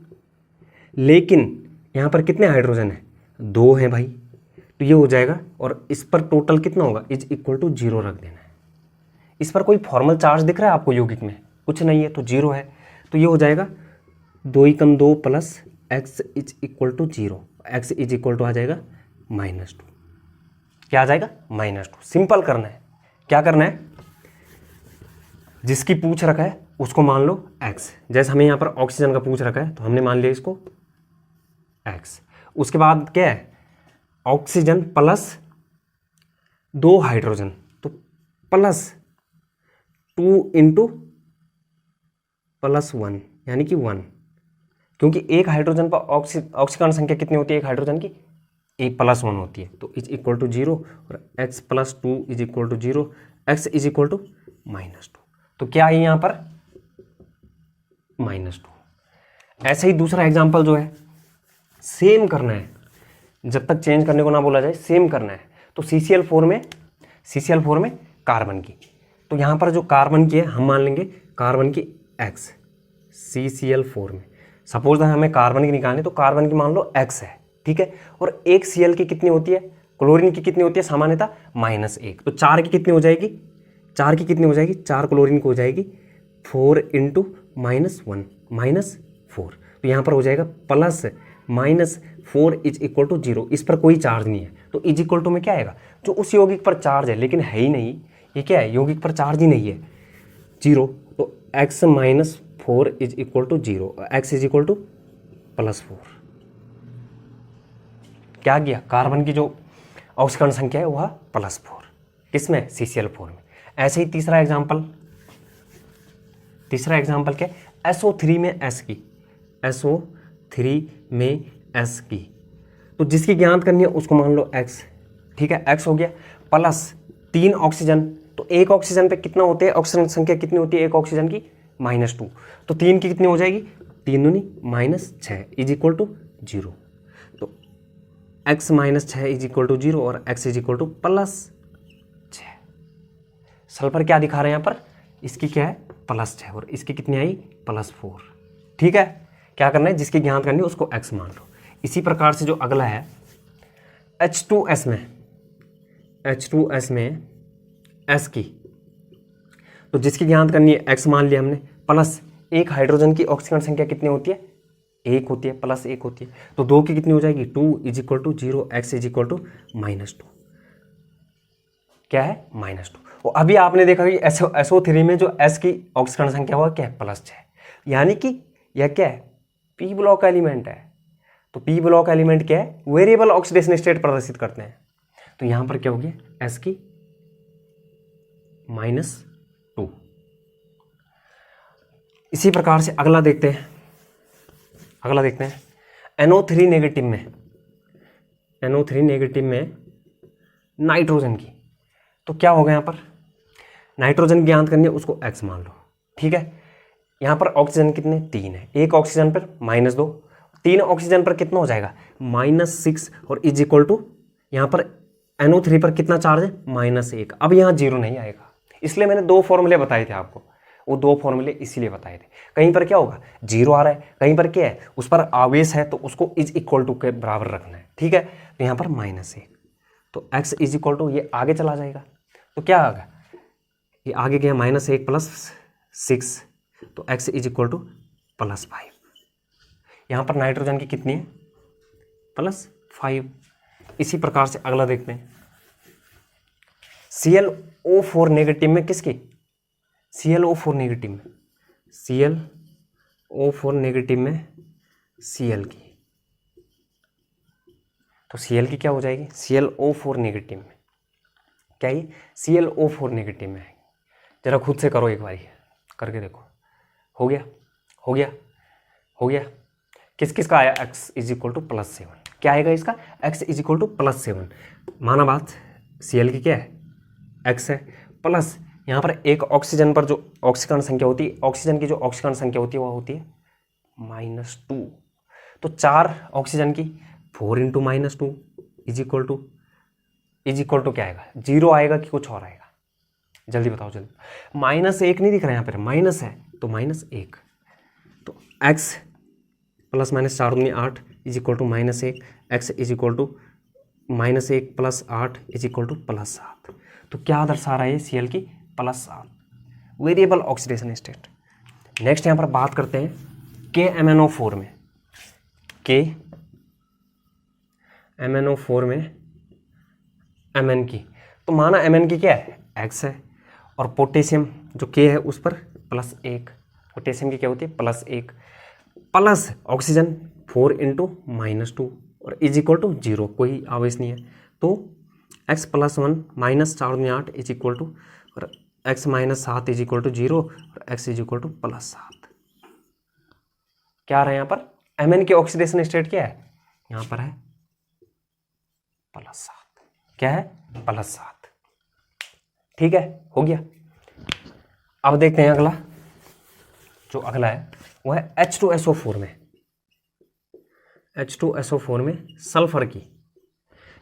लेकिन यहाँ पर कितने हाइड्रोजन है, 2 हैं भाई, तो ये हो जाएगा। और इस पर टोटल कितना होगा, =0 रख देना है। इस पर कोई फॉर्मल चार्ज दिख रहा है आपको यौगिक में, कुछ नहीं है, तो 0 है। तो ये हो जाएगा 2 × 2 + X =0, X आ जाएगा -2। क्या आ जाएगा, -2। सिंपल करना है, क्या करना है, जिसकी पूछ रखा है उसको मान लो X। जैसे हमें यहाँ पर ऑक्सीजन का पूछ रखा है तो हमने मान लिया इसको X। उसके बाद क्या है, ऑक्सीजन +2 हाइड्रोजन, तो +2 × +1 यानी कि 1, क्योंकि एक हाइड्रोजन पर ऑक्सीकरण संख्या कितनी होती है एक हाइड्रोजन की, +1 होती है। तो =0 और X + 2 = 0, X -2। तो क्या है यहाँ पर, -2। ऐसे ही दूसरा एग्जाम्पल जो है सेम करना है, जब तक चेंज करने को ना बोला जाए सेम करना है। तो CCl4 में कार्बन की, तो यहाँ पर जो कार्बन की है हम मान लेंगे कार्बन की X। CCl4 में सपोज हमें कार्बन की निकालनी, तो कार्बन की मान लो X है, ठीक है। और एक Cl की कितनी होती है, क्लोरीन की कितनी होती है सामान्यतः, -1। तो 4 की कितनी हो जाएगी, 4 की कितनी हो जाएगी, 4 क्लोरीन को हो जाएगी 4 × -1 -4। तो यहाँ पर हो जाएगा +-4 = 0। इस पर कोई चार्ज नहीं है, तो = में क्या आएगा, जो उस यौगिक पर चार्ज है लेकिन है ही नहीं, ये क्या है, यौगिक पर चार्ज ही नहीं है, 0। तो X - 4 = 0, X +4। क्या गया, कार्बन की जो ऑक्सीकरण संख्या है वह +4, किसमें, CCl4 में। ऐसे ही तीसरा एग्जाम्पल क्या है, SO3 में S की, SO3 में S की, तो जिसकी ज्ञात करनी है उसको मान लो X, ठीक है, X हो गया, +3 ऑक्सीजन। तो एक ऑक्सीजन पे कितना होते हैं, ऑक्सीजन संख्या कितनी होती है एक ऑक्सीजन की, -2। तो 3 की कितनी हो जाएगी, 3 दूनी -6 = 0। तो X -6 = 0 और X +6। सल्फर क्या दिखा रहे हैं यहाँ पर, इसकी क्या है, +6 और इसकी कितनी आई, +4, ठीक है। क्या करना है, जिसकी ज्ञात करनी है उसको X मान लो। इसी प्रकार से जो अगला है H2S में S की, तो जिसकी ज्ञात करनी है X मान लिया हमने, प्लस एक हाइड्रोजन की ऑक्सीकरण संख्या कितनी होती है, 1 होती है, +1 होती है। तो 2 की कितनी हो जाएगी, 2 = 0, X -2। क्या है, -2। और अभी आपने देखा कि SO3 में जो S की ऑक्सीकरण संख्या हुआ क्या है, +6, यानी कि यह क्या है, P ब्लॉक एलिमेंट है। तो पी ब्लॉक एलिमेंट क्या है, वेरिएबल ऑक्सीडेशन स्टेट प्रदर्शित करते हैं। तो यहां पर क्या हो गया, एस की -2। इसी प्रकार से अगला देखते हैं, NO3 नेगेटिव में नाइट्रोजन की। तो क्या होगा, यहां पर नाइट्रोजन की ज्ञात करनी है, उसको X मान लो, ठीक है। यहां पर ऑक्सीजन कितने, 3 है, एक ऑक्सीजन पर -2, 3 ऑक्सीजन पर कितना हो जाएगा, -6, और इज इक्वल टू यहां पर NO3 पर कितना चार्ज है, -1। अब यहां 0 नहीं आएगा, इसलिए मैंने 2 फॉर्मूले बताए थे आपको, वो 2 फॉर्मूले इसीलिए बताए थे। कहीं पर क्या होगा, 0 आ रहा है, कहीं पर क्या है, उस पर आवेश है, तो उसको इज इक्वल टू के बराबर रखना है, ठीक है। तो यहाँ पर -1, तो x इज इक्वल टू, ये आगे चला जाएगा, तो क्या आएगा, ये आगे गया -1 + 6, तो x इज इक्वल टू +5। यहाँ पर नाइट्रोजन की कितनी है, +5। इसी प्रकार से अगला देखते हैं, ClO4 नेगेटिव में किसकी, ClO4 नेगेटिव में Cl की। तो Cl की क्या हो जाएगी, ClO4 नेगेटिव में क्या, ये ClO4 नेगेटिव में है। जरा खुद से करो, एक बारी करके देखो, हो गया। किस किस का आया, x इज इक्वल टू +7, क्या आएगा इसका, x इज इक्वल टू +7, माना बात, Cl की क्या है, x है, प्लस यहाँ पर एक ऑक्सीजन पर जो ऑक्सीकरण संख्या होती है, ऑक्सीजन की जो ऑक्सीकरण संख्या होती है वो होती है -2। तो 4 ऑक्सीजन की 4 × -2 इज इक्वल टू क्या आएगा, 0 आएगा कि कुछ और आएगा, जल्दी बताओ जल्दी। -1 नहीं दिख रहा है यहाँ पर, माइनस है, तो -1, तो x ± 4 × 8 is equal to -1, x is equal to -1 + 8 is equal to +7। तो क्या दर्शा रहा है Cl की, +7, वेरिएबल ऑक्सीडेशन स्टेट। नेक्स्ट यहाँ पर बात करते हैं KMnO4 में, KMnO4 में Mn की। तो माना Mn की क्या है, x है, और पोटेशियम जो K है उस पर +1, पोटेशियम की क्या होती है, +1, प्लस ऑक्सीजन 4 × -2 और इज इक्वल टू 0, कोई आवेश नहीं है। तो x + 1 -4 × 8 इज इक्वल टू, और x - 7 इज इक्वल टू 0, और x इज इक्वल टू +7। क्या आ रहा है यहाँ पर, Mn की ऑक्सीडेशन स्टेट क्या है, यहाँ पर है +7, क्या है, +7, ठीक है, हो गया। अब देखते हैं अगला, जो अगला है वो है H2SO4 में सल्फर की।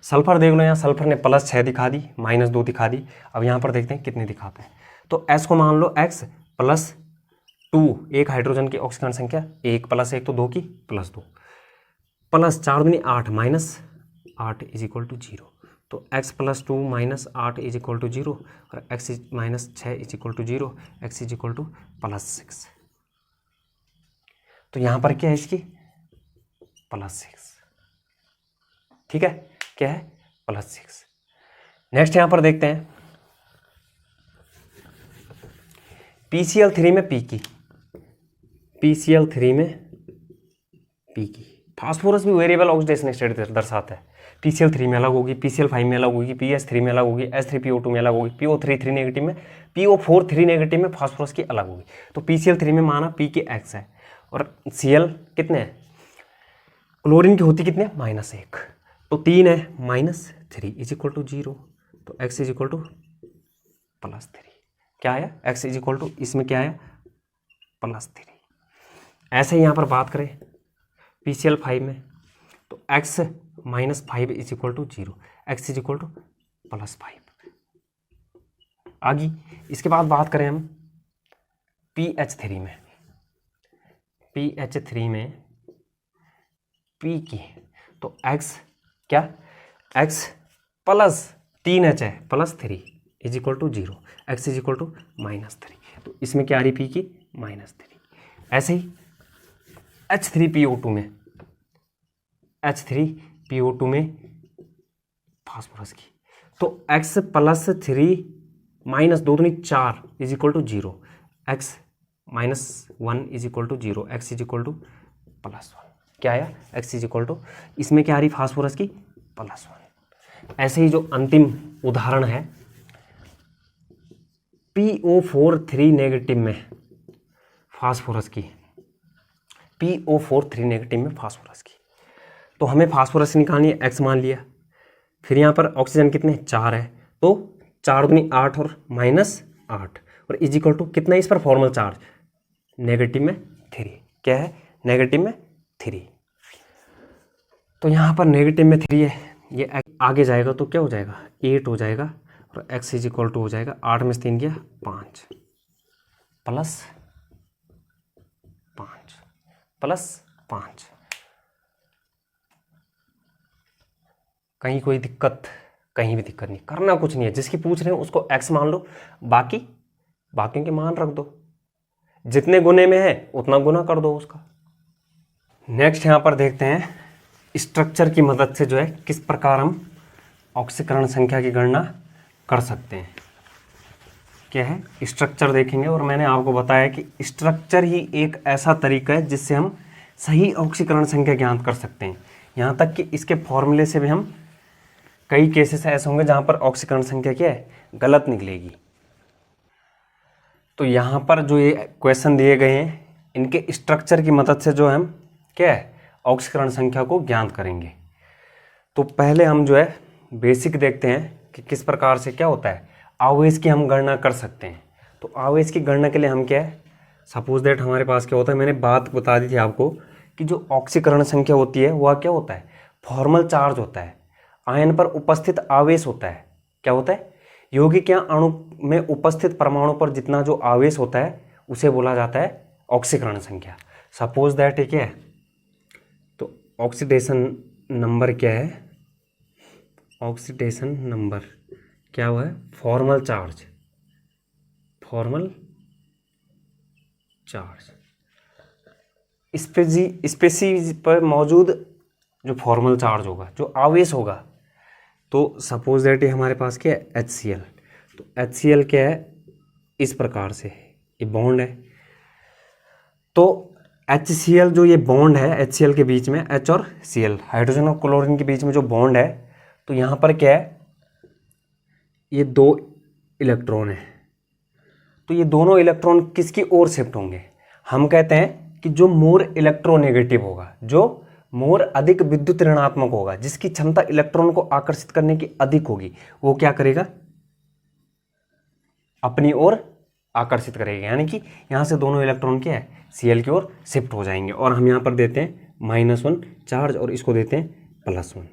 सल्फर देख लो, यहाँ सल्फर ने +6 दिखा दी, -2 दिखा दी। अब यहाँ पर देखते हैं कितने दिखाते हैं। तो S को मान लो x + 2, एक हाइड्रोजन की ऑक्सीकरण संख्या 1 + 1 तो 2 की +2, प्लस 4 × 8 -8 इज इक्वल टू 0। तो x + 2 - 8 इज इक्वल टू 0, और x - 6 is equal to 0, x is equal to +6। तो यहाँ पर क्या है इसकी, +6, ठीक है, क्या है, +6। नेक्स्ट यहाँ पर देखते हैं PCl3 में P की, PCl3 में P की। फास्फोरस भी वेरिएबल ऑक्सीडेशन स्टेट दर्शाता है। PCl3 में अलग होगी, PCl5 में अलग होगी, PS3 में अलग होगी, H3PO2 में अलग होगी, PO3 3 नेगेटिव में, PO4 3 नेगेटिव में फास्फोरस की अलग होगी। तो PCl3 में माना P की x है, और Cl कितने हैं, क्लोरीन की होती कितने, -1, तो 3 है, -3 इज इक्वल टू 0, तो x इज इक्वल टू +3। क्या आया, x इज इक्वल टू, इसमें क्या आया, +3। ऐसे ही यहाँ पर बात करें PCl5 में, तो x - 5 is equal to 0, x is equal to +5। आगे इसके बाद बात करें हम PH3 में, PH3 में P की। तो x क्या, x + 3H है, +3 is equal to 0, x is equal to -3। तो इसमें क्या आ रही, P की -3। ऐसे ही H3PO2 में, H3PO2 में फास्फोरस की। तो x + 3 - 2 दूनी 4 is equal to 0, x - 1 is equal to 0, x is equal to +1। क्या आया, x इज इक्वल टू, इसमें क्या आ रही फास्फोरस की +1। ऐसे ही जो अंतिम उदाहरण है PO4 नेगेटिव में फास्फोरस की, PO4 नेगेटिव में फास्फोरस की, तो हमें फास्फोरस निकालनी है, x मान लिया, फिर यहाँ पर ऑक्सीजन कितने 4 है, तो 4 दूनी 8 और -8 और इज इक्वल टू कितना इस पर फॉर्मल चार्ज नेगेटिव में 3, क्या है नेगेटिव में 3। तो यहाँ पर नेगेटिव में 3 है, ये आगे जाएगा तो क्या हो जाएगा 8 हो जाएगा और x इज इक्वल टू हो जाएगा 8 में से 3 गया 5 प्लस 5। कहीं कोई दिक्कत, कहीं भी दिक्कत नहीं, करना कुछ नहीं है, जिसकी पूछ रहे हो उसको x मान लो, बाकी के मान रख दो, जितने गुने में है उतना गुना कर दो उसका। नेक्स्ट यहाँ पर देखते हैं स्ट्रक्चर की मदद से जो है किस प्रकार हम ऑक्सीकरण संख्या की गणना कर सकते हैं। क्या है स्ट्रक्चर देखेंगे, और मैंने आपको बताया कि स्ट्रक्चर ही एक ऐसा तरीका है जिससे हम सही ऑक्सीकरण संख्या ज्ञात कर सकते हैं। यहाँ तक कि इसके फॉर्मूले से भी हम कई केसेस ऐसे होंगे जहाँ पर ऑक्सीकरण संख्या क्या है गलत निकलेगी। तो यहाँ पर जो ये क्वेश्चन दिए गए हैं इनके स्ट्रक्चर की मदद से जो हम क्या है ऑक्सीकरण संख्या को ज्ञात करेंगे। तो पहले हम जो है बेसिक देखते हैं कि किस प्रकार से क्या होता है आवेश की हम गणना कर सकते हैं। तो आवेश की गणना के लिए हम क्या है सपोज दैट हमारे पास क्या होता है, मैंने बात बता दी थी आपको कि जो ऑक्सीकरण संख्या होती है वह क्या होता है फॉर्मल चार्ज होता है, आयन पर उपस्थित आवेश होता है, क्या होता है यौगिक या अणु में उपस्थित परमाणु पर जितना जो आवेश होता है उसे बोला जाता है ऑक्सीकरण संख्या। सपोज दैट है क्या है, तो ऑक्सीडेशन नंबर क्या है, ऑक्सीडेशन नंबर क्या हुआ है फॉर्मल चार्ज स्पेसीज पर मौजूद जो फॉर्मल चार्ज होगा, जो आवेश होगा। तो सपोज दैट ये हमारे पास क्या है HCl, तो HCl क्या है इस प्रकार से ये बॉन्ड है, तो HCl जो ये बॉन्ड है HCl के बीच में H और Cl हाइड्रोजन और क्लोरीन के बीच में जो बॉन्ड है, तो यहाँ पर क्या है ये 2 इलेक्ट्रॉन है, तो ये दोनों इलेक्ट्रॉन किसकी ओर शिफ्ट होंगे, हम कहते हैं कि जो मोर इलेक्ट्रोनेगेटिव होगा, जो मोर अधिक विद्युत ऋणात्मक होगा, जिसकी क्षमता इलेक्ट्रॉन को आकर्षित करने की अधिक होगी, वो क्या करेगा अपनी ओर आकर्षित करेगा, यानी कि यहाँ से दोनों इलेक्ट्रॉन क्या है Cl की ओर शिफ्ट हो जाएंगे। और हम यहाँ पर देते हैं -1 चार्ज और इसको देते हैं +1।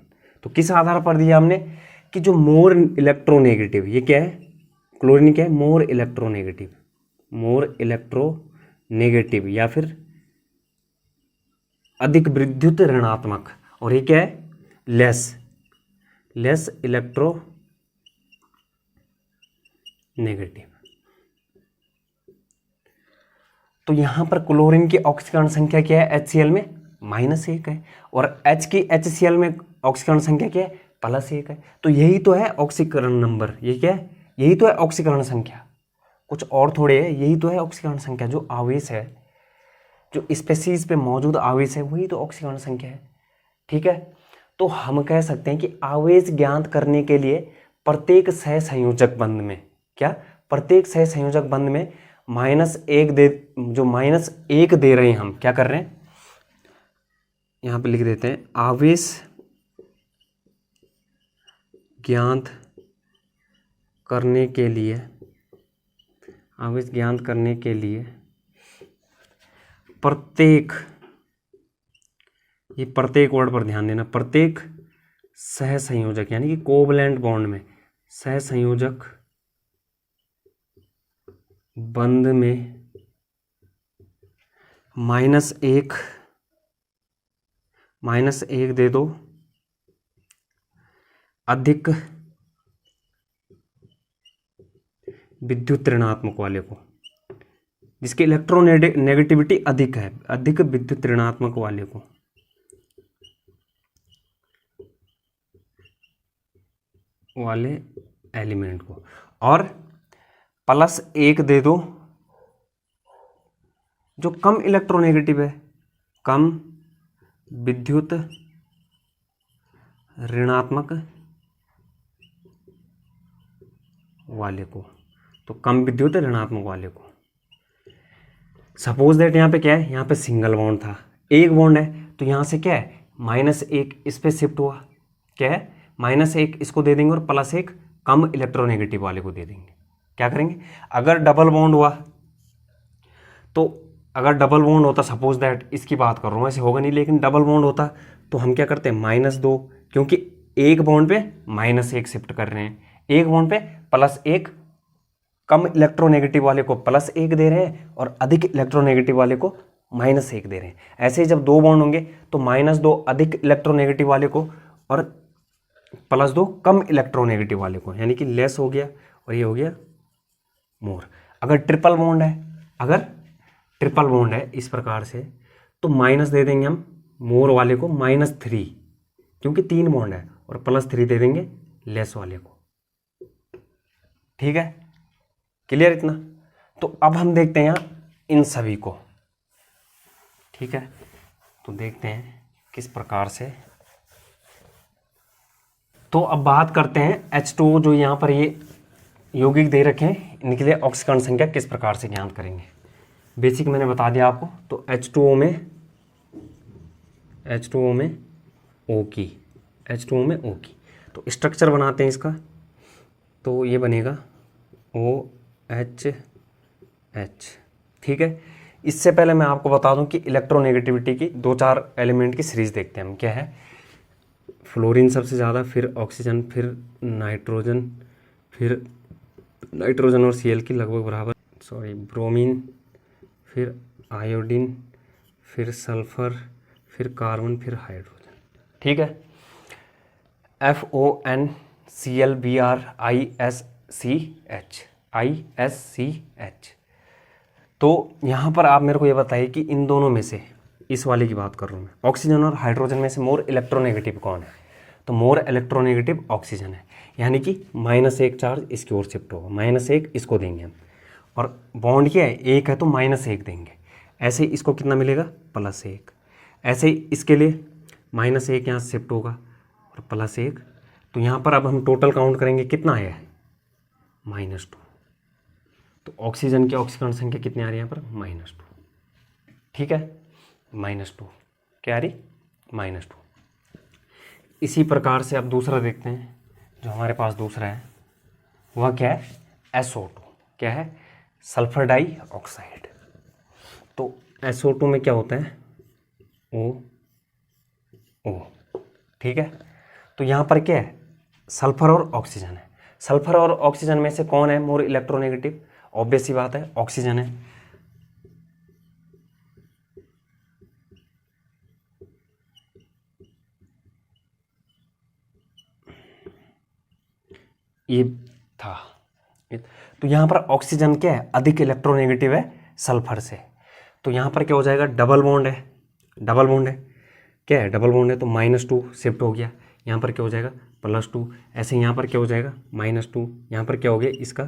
तो किस आधार पर दिया हमने कि जो मोर इलेक्ट्रोनेगेटिव, ये क्या है क्लोरीन क्या है मोर इलेक्ट्रोनेगेटिव या फिर अधिक विद्युत ऋणात्मक, और ये क्या है लेस इलेक्ट्रोनेगेटिव। तो यहाँ पर क्लोरीन की ऑक्सीकरण संख्या क्या है HCl में -1 है, और H की HCl में ऑक्सीकरण संख्या क्या है +1 है। तो यही तो है ऑक्सीकरण नंबर, ये क्या है यही तो है ऑक्सीकरण संख्या, कुछ और थोड़े है, यही तो है ऑक्सीकरण संख्या। जो आवेश है, जो स्पेसीज पे मौजूद आवेश है, वही तो ऑक्सीकरण संख्या है। ठीक है, तो हम कह सकते हैं कि आवेश ज्ञात करने के लिए प्रत्येक सहसंयोजक बंध में क्या प्रत्येक सहसंयोजक बंध में -1 दे रहे हैं, हम क्या कर रहे हैं यहाँ पे लिख देते हैं आवेश ज्ञात करने के लिए प्रत्येक वर्ड पर ध्यान देना, प्रत्येक सहसंयोजक यानी कि कोवलेंट बॉन्ड में सहसंयोजक बंध में -1 दे दो अधिक विद्युत ऋणात्मक वाले को, जिसकी इलेक्ट्रोनेगेटिविटी अधिक है, अधिक विद्युत ऋणात्मक वाले को, वाले एलिमेंट को, और +1 दे दो जो कम इलेक्ट्रोनेगेटिव है, कम विद्युत ऋणात्मक वाले को, तो कम विद्युत ऋणात्मक वाले को। सपोज दैट यहाँ पे क्या है, यहाँ पे सिंगल बॉन्ड था, एक बॉन्ड है, तो यहाँ से क्या है -1 इस पे शिफ्ट हुआ, क्या है -1 इसको दे देंगे और +1 कम इलेक्ट्रोनेगेटिव वाले को दे देंगे। क्या करेंगे, अगर डबल बॉन्ड हुआ तो, अगर डबल बॉन्ड होता, सपोज दैट इसकी बात कर रहा हूँ, ऐसे होगा नहीं, लेकिन डबल बॉन्ड होता तो हम क्या करते हैं -2, क्योंकि एक बॉन्ड पे -1 शिफ्ट कर रहे हैं, एक बॉन्ड पे +1 कम इलेक्ट्रोनेगेटिव वाले को +1 दे रहे हैं और अधिक इलेक्ट्रोनेगेटिव वाले को -1 दे रहे हैं। ऐसे ही जब दो बॉन्ड होंगे तो -2 अधिक इलेक्ट्रोनेगेटिव वाले को और +2 कम इलेक्ट्रोनेगेटिव वाले को, यानी कि लेस हो गया और ये हो गया मोर। अगर ट्रिपल बॉन्ड है, अगर ट्रिपल बॉन्ड है इस प्रकार से, तो माइनस दे देंगे हम मोर वाले को -3, क्योंकि 3 बॉन्ड है, और +3 दे देंगे लेस वाले को। ठीक है, क्लियर इतना। तो अब हम देखते हैं यहाँ इन सभी को। ठीक है, तो देखते हैं किस प्रकार से। तो अब बात करते हैं H2O, जो यहाँ पर ये यौगिक दे रखे हैं, इनके लिए ऑक्सीकरण संख्या किस प्रकार से ज्ञात करेंगे। बेसिक मैंने बता दिया आपको। तो H2O में O की, H2O में O की, तो स्ट्रक्चर बनाते हैं इसका। तो ये बनेगा OHH। ठीक है, इससे पहले मैं आपको बता दूं कि इलेक्ट्रोनेगेटिविटी की 2-4 एलिमेंट की सीरीज देखते हैं हम। क्या है, फ्लोरीन सबसे ज़्यादा, फिर ऑक्सीजन, फिर नाइट्रोजन, फिर नाइट्रोजन और Cl की लगभग बराबर, ब्रोमीन, फिर आयोडीन, फिर सल्फर, फिर कार्बन, फिर हाइड्रोजन। ठीक है, FONClBr तो यहाँ पर आप मेरे को ये बताइए कि इन दोनों में से, इस वाले की बात कर रहा हूँ मैं, ऑक्सीजन और हाइड्रोजन में से मोर इलेक्ट्रोनेगेटिव कौन है। तो मोर इलेक्ट्रोनेगेटिव ऑक्सीजन है, यानी कि -1 चार्ज इसकी ओर शिफ्ट होगा, -1 इसको देंगे हम, और बॉन्ड क्या है, 1 है तो -1 देंगे। ऐसे ही इसको कितना मिलेगा, +1। ऐसे ही इसके लिए -1 यहाँ शिफ्ट होगा और +1, तो यहाँ पर अब हम टोटल काउंट करेंगे, कितना आया है, -2। तो ऑक्सीजन की ऑक्सीकरण संख्या कितनी आ रही है यहाँ पर, -2। ठीक है, -2 क्या आ रही, -2। इसी प्रकार से अब दूसरा देखते हैं, जो हमारे पास दूसरा है वह क्या है, SO2। क्या है, सल्फर डाइऑक्साइड। तो SO2 में क्या होता है, O। ठीक है, तो यहाँ पर क्या है, सल्फर और ऑक्सीजन है। सल्फर और ऑक्सीजन में से कौन है मोर इलेक्ट्रोनेगेटिव, ऑब्वियस सी बात है, ऑक्सीजन है। ये था, तो यहाँ पर ऑक्सीजन क्या है, अधिक इलेक्ट्रोनेगेटिव है सल्फर से। तो यहाँ पर क्या हो जाएगा, डबल बॉन्ड है, डबल बॉन्ड है, क्या है, डबल बॉन्ड है, तो -2 शिफ्ट हो गया, यहाँ पर क्या हो जाएगा, +2। ऐसे यहाँ पर क्या हो जाएगा, -2, यहाँ पर क्या हो गया इसका,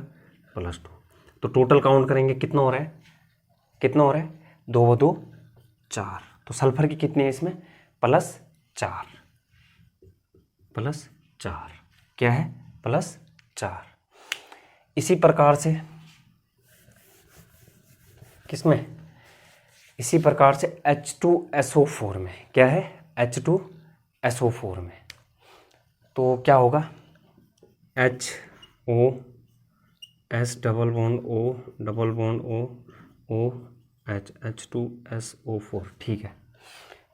+2। तो टोटल काउंट करेंगे, कितना हो रहा है, कितना हो रहा है, 2 व 2 4। तो सल्फर की कितनी है इसमें, +4, +4, क्या है, +4। इसी प्रकार से किसमें, इसी प्रकार से H2SO4 में, क्या है, H2SO4 में, तो क्या होगा, HOS double bond O double bond O OH H2SO4। ठीक है,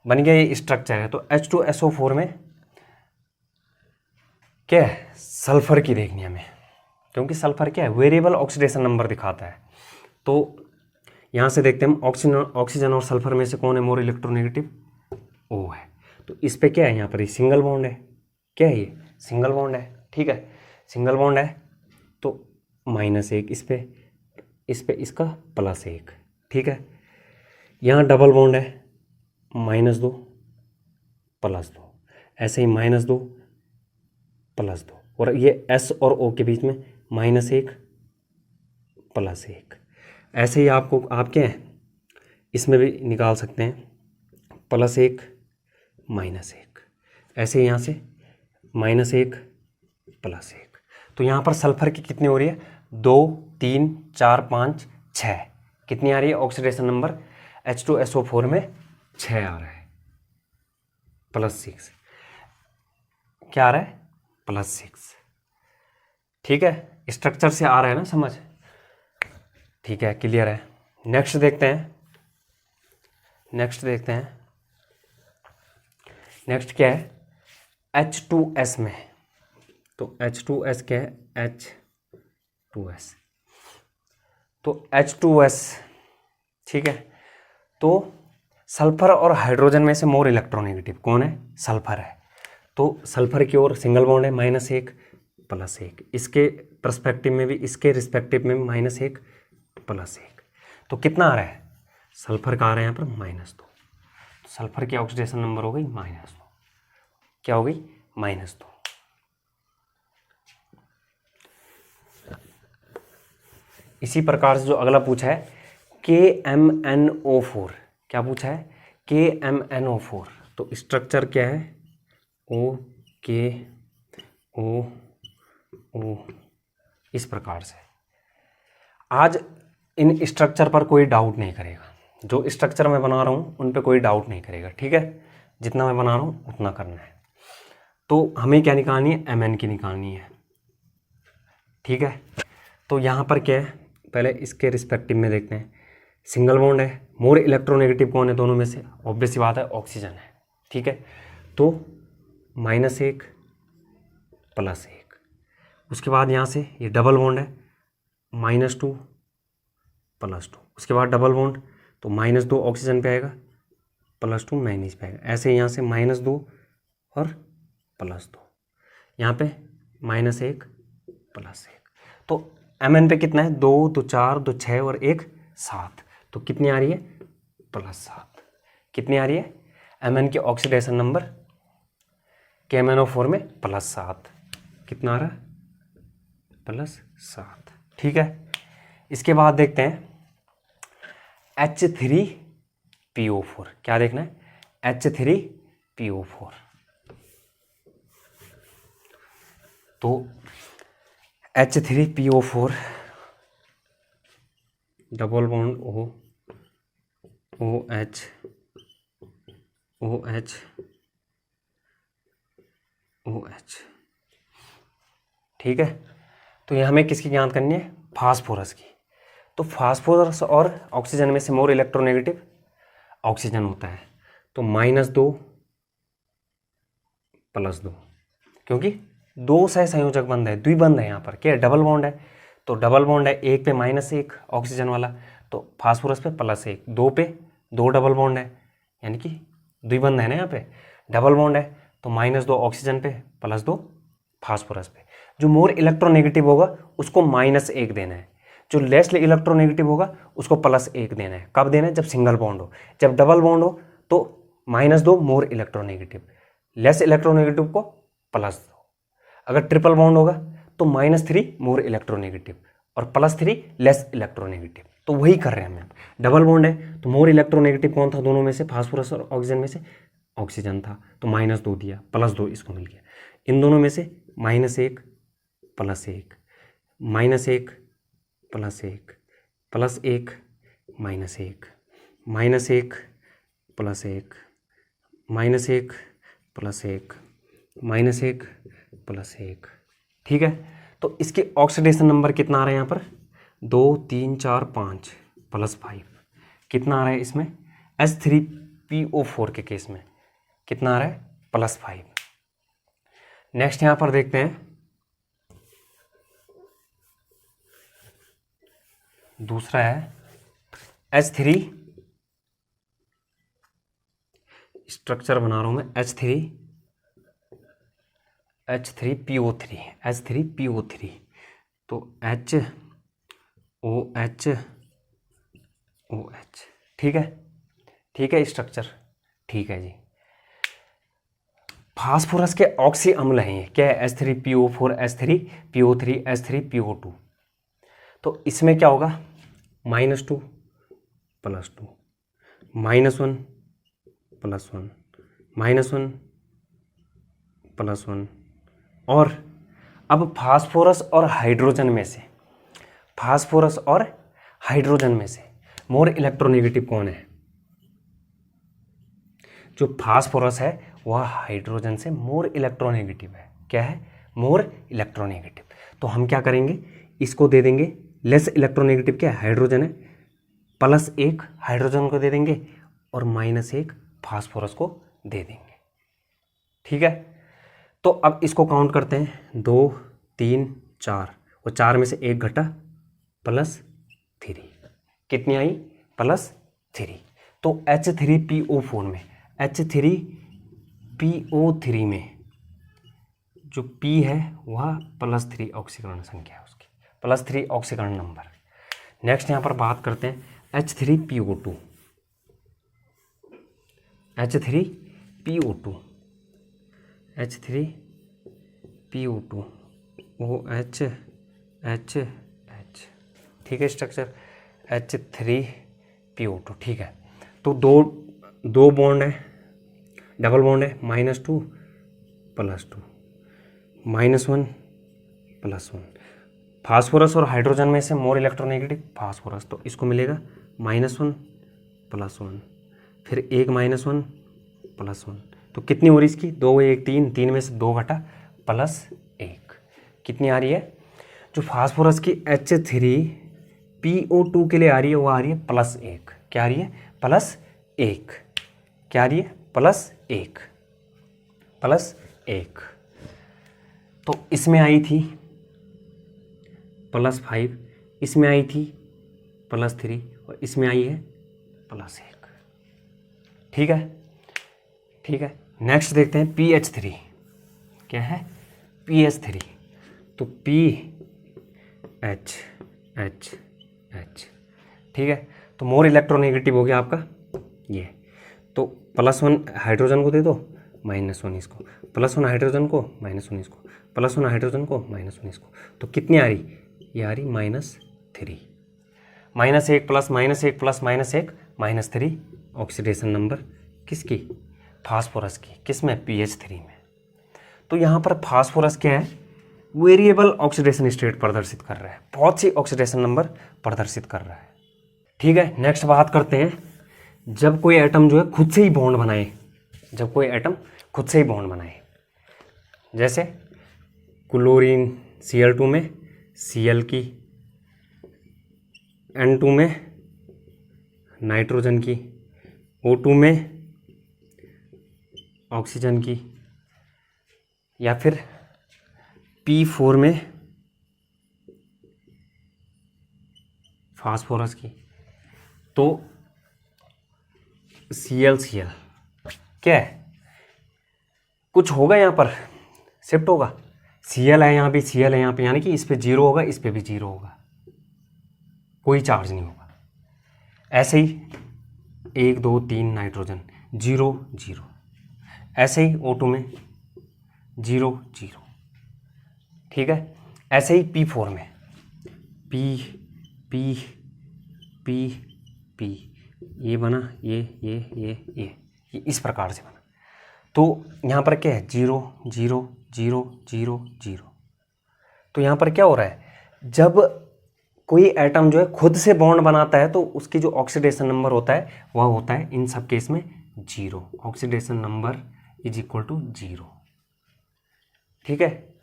बन गया, ये स्ट्रक्चर है। तो H2SO4 में क्या है, सल्फर की देखनी हमें, क्योंकि सल्फर क्या है, वेरिएबल ऑक्सीडेशन नंबर दिखाता है। तो यहाँ से देखते हैं हम, ऑक्सीजन और सल्फर में से कौन है मोर इलेक्ट्रोनेगेटिव, O है। तो इस पे क्या है, यहाँ पर ये सिंगल बॉन्ड है, क्या है, ये सिंगल बॉन्ड है। ठीक है, सिंगल बॉन्ड है, तो -1 इस पे इसका +1। ठीक है, यहाँ डबल बॉन्ड है, -2 +2, ऐसे ही -2 +2, और ये S और O के बीच में -1 +1। ऐसे ही आपको, आप क्या है, इसमें भी निकाल सकते हैं, +1 -1, ऐसे यहाँ से -1 +1। तो यहाँ पर सल्फर की कितनी हो रही है, 2 3 4 5 6, कितनी आ रही है ऑक्सीडेशन नंबर H2SO4 में 6 आ रहा है, +6, क्या आ रहा है +6। ठीक है, स्ट्रक्चर से आ रहा है ना समझ, ठीक है, क्लियर है। नेक्स्ट देखते हैं, नेक्स्ट क्या है H2S में, तो H2S क्या है, H2S, तो H2S, ठीक है, तो सल्फर और हाइड्रोजन में से मोर इलेक्ट्रोनेगेटिव कौन है, सल्फर है, तो सल्फर की ओर सिंगल बॉन्ड है -1 +1, इसके पर्सपेक्टिव में भी, इसके रिस्पेक्टिव में -1 +1, तो कितना आ रहा है, सल्फर का आ रहा है यहाँ पर -2, तो सल्फर की ऑक्सीडेशन नंबर हो गई -2, क्या हो गई -2। इसी प्रकार से जो अगला पूछा है KMnO4, क्या पूछा है KMnO4, तो स्ट्रक्चर क्या है OKO, इस प्रकार से। आज इन स्ट्रक्चर पर कोई डाउट नहीं करेगा, जो स्ट्रक्चर मैं बना रहा हूँ उन पे कोई डाउट नहीं करेगा, ठीक है, जितना मैं बना रहा हूँ उतना करना है। तो हमें क्या निकालनी है, Mn की निकालनी है, ठीक है। तो यहाँ पर क्या है, पहले इसके रिस्पेक्टिव में देखते हैं, सिंगल बॉन्ड है, मोर इलेक्ट्रोनेगेटिव कौन है दोनों में से, ऑब्वियस सी बात है ऑक्सीजन है, ठीक है, तो -1 +1, उसके बाद यहाँ से ये डबल बॉन्ड है -2 +2, उसके बाद डबल बॉन्ड, तो -2 ऑक्सीजन पे आएगा, +2 मैग्नीज पे आएगा, ऐसे यहाँ से -2 और +2, यहाँ पे -1 +1, तो Mn पे कितना है, 2 2 4 2 6 और 1 7, तो कितनी आ रही है +7, कितनी आ रही है Mn की ऑक्सीडेशन नंबर KMnO4 में +7, कितना आ रहा है +7, ठीक है। इसके बाद देखते हैं H3PO4, क्या देखना है H3PO4, तो H3PO4 डबल बॉन्ड OH, ठीक है। तो ये हमें किसकी ज्ञात करनी है, फास्फोरस की। तो फास्फोरस और ऑक्सीजन में से मोर इलेक्ट्रोनेगेटिव ऑक्सीजन होता है, तो -2 +2, क्योंकि 2 सहसंयोजक बंध है, द्विबंध है, यहाँ पर क्या है डबल बॉन्ड है, तो डबल बॉन्ड है, एक पे -1 ऑक्सीजन वाला, तो फास्फोरस पे +1, 2 पे 2 डबल बॉन्ड है, यानी कि द्विबंध है ना, यहाँ पे डबल बॉन्ड है, तो -2 ऑक्सीजन पे +2 फास्फोरस पे। जो मोर इलेक्ट्रोनेगेटिव होगा उसको -1 देना है, जो लेस इलेक्ट्रोनेगेटिव होगा उसको +1 देना है। कब देना है, जब सिंगल बॉन्ड हो, जब डबल बॉन्ड हो तो -2 मोर इलेक्ट्रोनेगेटिव, लेस इलेक्ट्रोनेगेटिव को +2, अगर ट्रिपल बॉन्ड होगा तो -3 मोर इलेक्ट्रोनेगेटिव और +3 लेस इलेक्ट्रोनेगेटिव। तो वही कर रहे हैं हम। डबल बॉन्ड है तो मोर इलेक्ट्रोनेगेटिव कौन था दोनों में से, फास्फोरस और ऑक्सीजन में से ऑक्सीजन था, तो -2 दिया, +2 इसको मिल गया। इन दोनों में से -1 +1 -1 +1 +1 -1 -1 +1 -1 +1 -1 +1, ठीक है। तो इसके ऑक्सीडेशन नंबर कितना आ रहा है यहाँ पर, 2 3 4 5 +5, कितना आ रहा है इसमें H3PO4 के केस में कितना आ रहा है +5। नेक्स्ट यहाँ पर देखते हैं दूसरा है H3, स्ट्रक्चर बना रहा हूं मैं H3PO3, तो OH, ठीक है स्ट्रक्चर, ठीक है जी। फास्फोरस के ऑक्सी अम्ल हैं, क्या है H3PO4 H3PO3 H3PO2, तो इसमें क्या होगा -2 +2 -1 +1 -1 +1। और अब फास्फोरस और हाइड्रोजन में से मोर इलेक्ट्रोनेगेटिव कौन है? जो फास्फोरस है वह हाइड्रोजन से मोर इलेक्ट्रोनेगेटिव है। क्या है? More electronegative. तो हम क्या करेंगे, इसको दे देंगे लेस इलेक्ट्रोनेगेटिव। क्या है? हाइड्रोजन है, +1 हाइड्रोजन को दे देंगे और -1 फास्फोरस को दे देंगे। ठीक है, तो अब इसको काउंट करते हैं, 2 3 4 और 4 में से 1 घटा +3। कितनी आई? +3। तो H3PO4 में, H3PO3 में जो P है वह +3 ऑक्सीकरण संख्या है उसकी, +3 ऑक्सीकरण नंबर। नेक्स्ट यहाँ पर बात करते हैं H3PO2। H3PO2 OH H H। ठीक है, स्ट्रक्चर H3PO2। ठीक है, तो दो बॉन्ड है, डबल बॉन्ड है, -2 +2, -1 +1। फास्फोरस और हाइड्रोजन में से मोर इलेक्ट्रोनेगेटिव फास्फोरस, तो इसको मिलेगा -1 +1, फिर 1 -1 +1। तो कितनी हो रही इसकी? 2 1 3, 3 में से 2 घटा +1। कितनी आ रही है? जो फास्फोरस की H3PO2 के लिए आ रही है वो आ रही है +1। क्या आ रही है? +1। क्या आ रही है? +1। तो इसमें आई थी +5, इसमें आई थी +3 और इसमें आई है +1। ठीक है, ठीक है। नेक्स्ट देखते हैं PH3। क्या है? PH3। तो PH H H। ठीक है, तो मोर इलेक्ट्रोनेगेटिव हो गया आपका ये। तो +1 हाइड्रोजन को दे दो, -1 इसको, +1 हाइड्रोजन को, -1 इसको, +1 हाइड्रोजन को, -1 इसको। तो कितनी आ रही? ये आ रही -3। -1 + -1 + -1 -3 ऑक्सीडेशन नंबर किसकी? फास्फोरस की। किस में? PH3 में। तो यहाँ पर फास्फोरस क्या है? वेरिएबल ऑक्सीडेशन स्टेट प्रदर्शित कर रहा है, बहुत सी ऑक्सीडेशन नंबर प्रदर्शित कर रहा है। ठीक है, नेक्स्ट बात करते हैं, जब कोई एटम जो है खुद से ही बॉन्ड बनाए, जब कोई एटम खुद से ही बॉन्ड बनाए, जैसे क्लोरीन Cl2 में Cl की, N2 में नाइट्रोजन की, O2 में ऑक्सीजन की, या फिर P4 में फास्फोरस की। तो Cl क्या है? कुछ होगा यहाँ पर, शिफ्ट होगा। Cl है यहाँ पे, Cl है यहाँ पे, यानी कि इस पे 0 होगा, इस पे भी 0 होगा, कोई चार्ज नहीं होगा। ऐसे ही 1 2 3 नाइट्रोजन 0 0, ऐसे ही O2 में 0 0। ठीक है, ऐसे ही P4 में P P P P, ये बना, ये इस प्रकार से बना। तो यहाँ पर क्या है? 0 0 0 0 0। तो यहाँ पर क्या हो रहा है? जब कोई एटम जो है खुद से बॉन्ड बनाता है तो उसकी जो ऑक्सीडेशन नंबर होता है वह होता है इन सब केस में 0। Oxidation number = 0। ठीक है,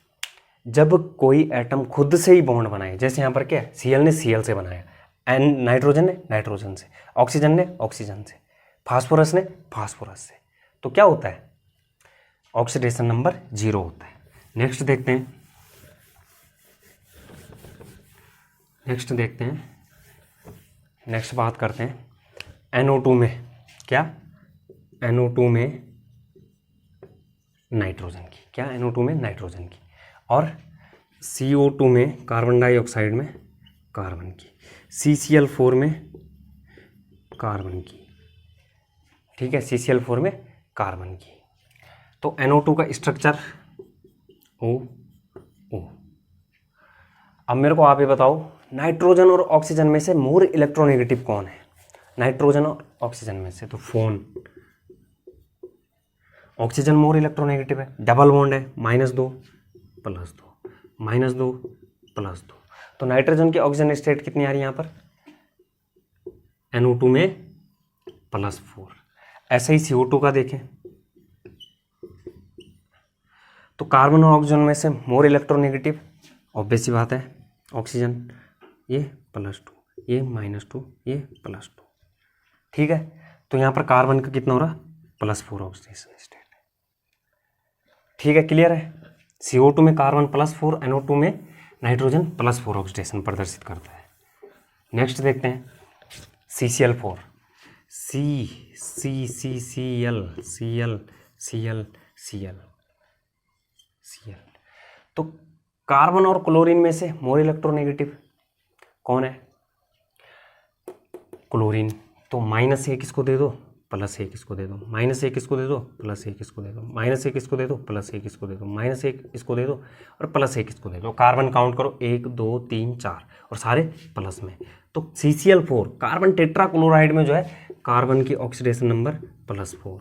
जब कोई एटम खुद से ही बॉन्ड बनाए, जैसे यहाँ पर क्या है? Cl ने Cl से बनाया, नाइट्रोजन ने नाइट्रोजन से, ऑक्सीजन ने ऑक्सीजन से, फास्फोरस ने फास्फोरस से, तो क्या होता है? ऑक्सीडेशन नंबर 0 होता है। नेक्स्ट देखते हैं, नेक्स्ट बात करते हैं NO2 में। क्या? NO2 में नाइट्रोजन की। क्या? NO2 में नाइट्रोजन की। और CO2 में कार्बन डाइऑक्साइड में कार्बन की, CCl4 में कार्बन की। ठीक है, CCl4 में कार्बन की। तो NO2 का स्ट्रक्चर O O। अब मेरे को आप ये बताओ, नाइट्रोजन और ऑक्सीजन में से मोर इलेक्ट्रोनेगेटिव कौन है? नाइट्रोजन और ऑक्सीजन में से तो ऑक्सीजन मोर इलेक्ट्रोनेगेटिव है, डबल बॉन्ड है, -2 +2 -2 +2। तो नाइट्रोजन की ऑक्सीजन स्टेट कितनी आ रही है यहाँ पर, NO2 में +4। ऐसे ही CO2 का देखें तो कार्बन और ऑक्सीजन में से मोर इलेक्ट्रोनेगेटिव, ऑब्वियस सी बात है, ऑक्सीजन ये +2, ये -2, ये +2। ठीक है, तो यहाँ पर कार्बन का कितना हो रहा, +4 ऑक्सीडेशन स्टेट। ठीक है, क्लियर है। CO2 में कार्बन +4, NO2 में नाइट्रोजन +4 ऑक्सीडेशन प्रदर्शित करता है। नेक्स्ट देखते हैं CCl4, Cl। तो कार्बन और क्लोरीन में से मोर इलेक्ट्रोनेगेटिव कौन है, क्लोरीन। तो -1 इसको दे दो, +1 इसको दे दो, -1 इसको दे दो, +1 इसको दे दो, -1 इसको दे दो, +1 इसको दे दो, -1 इसको दे दो और +1 इसको दे दो। कार्बन काउंट करो 1 2 3 4 और सारे प्लस में। तो CCl4 कार्बन टेट्राक्लोराइड में जो है कार्बन की ऑक्सीडेशन नंबर +4।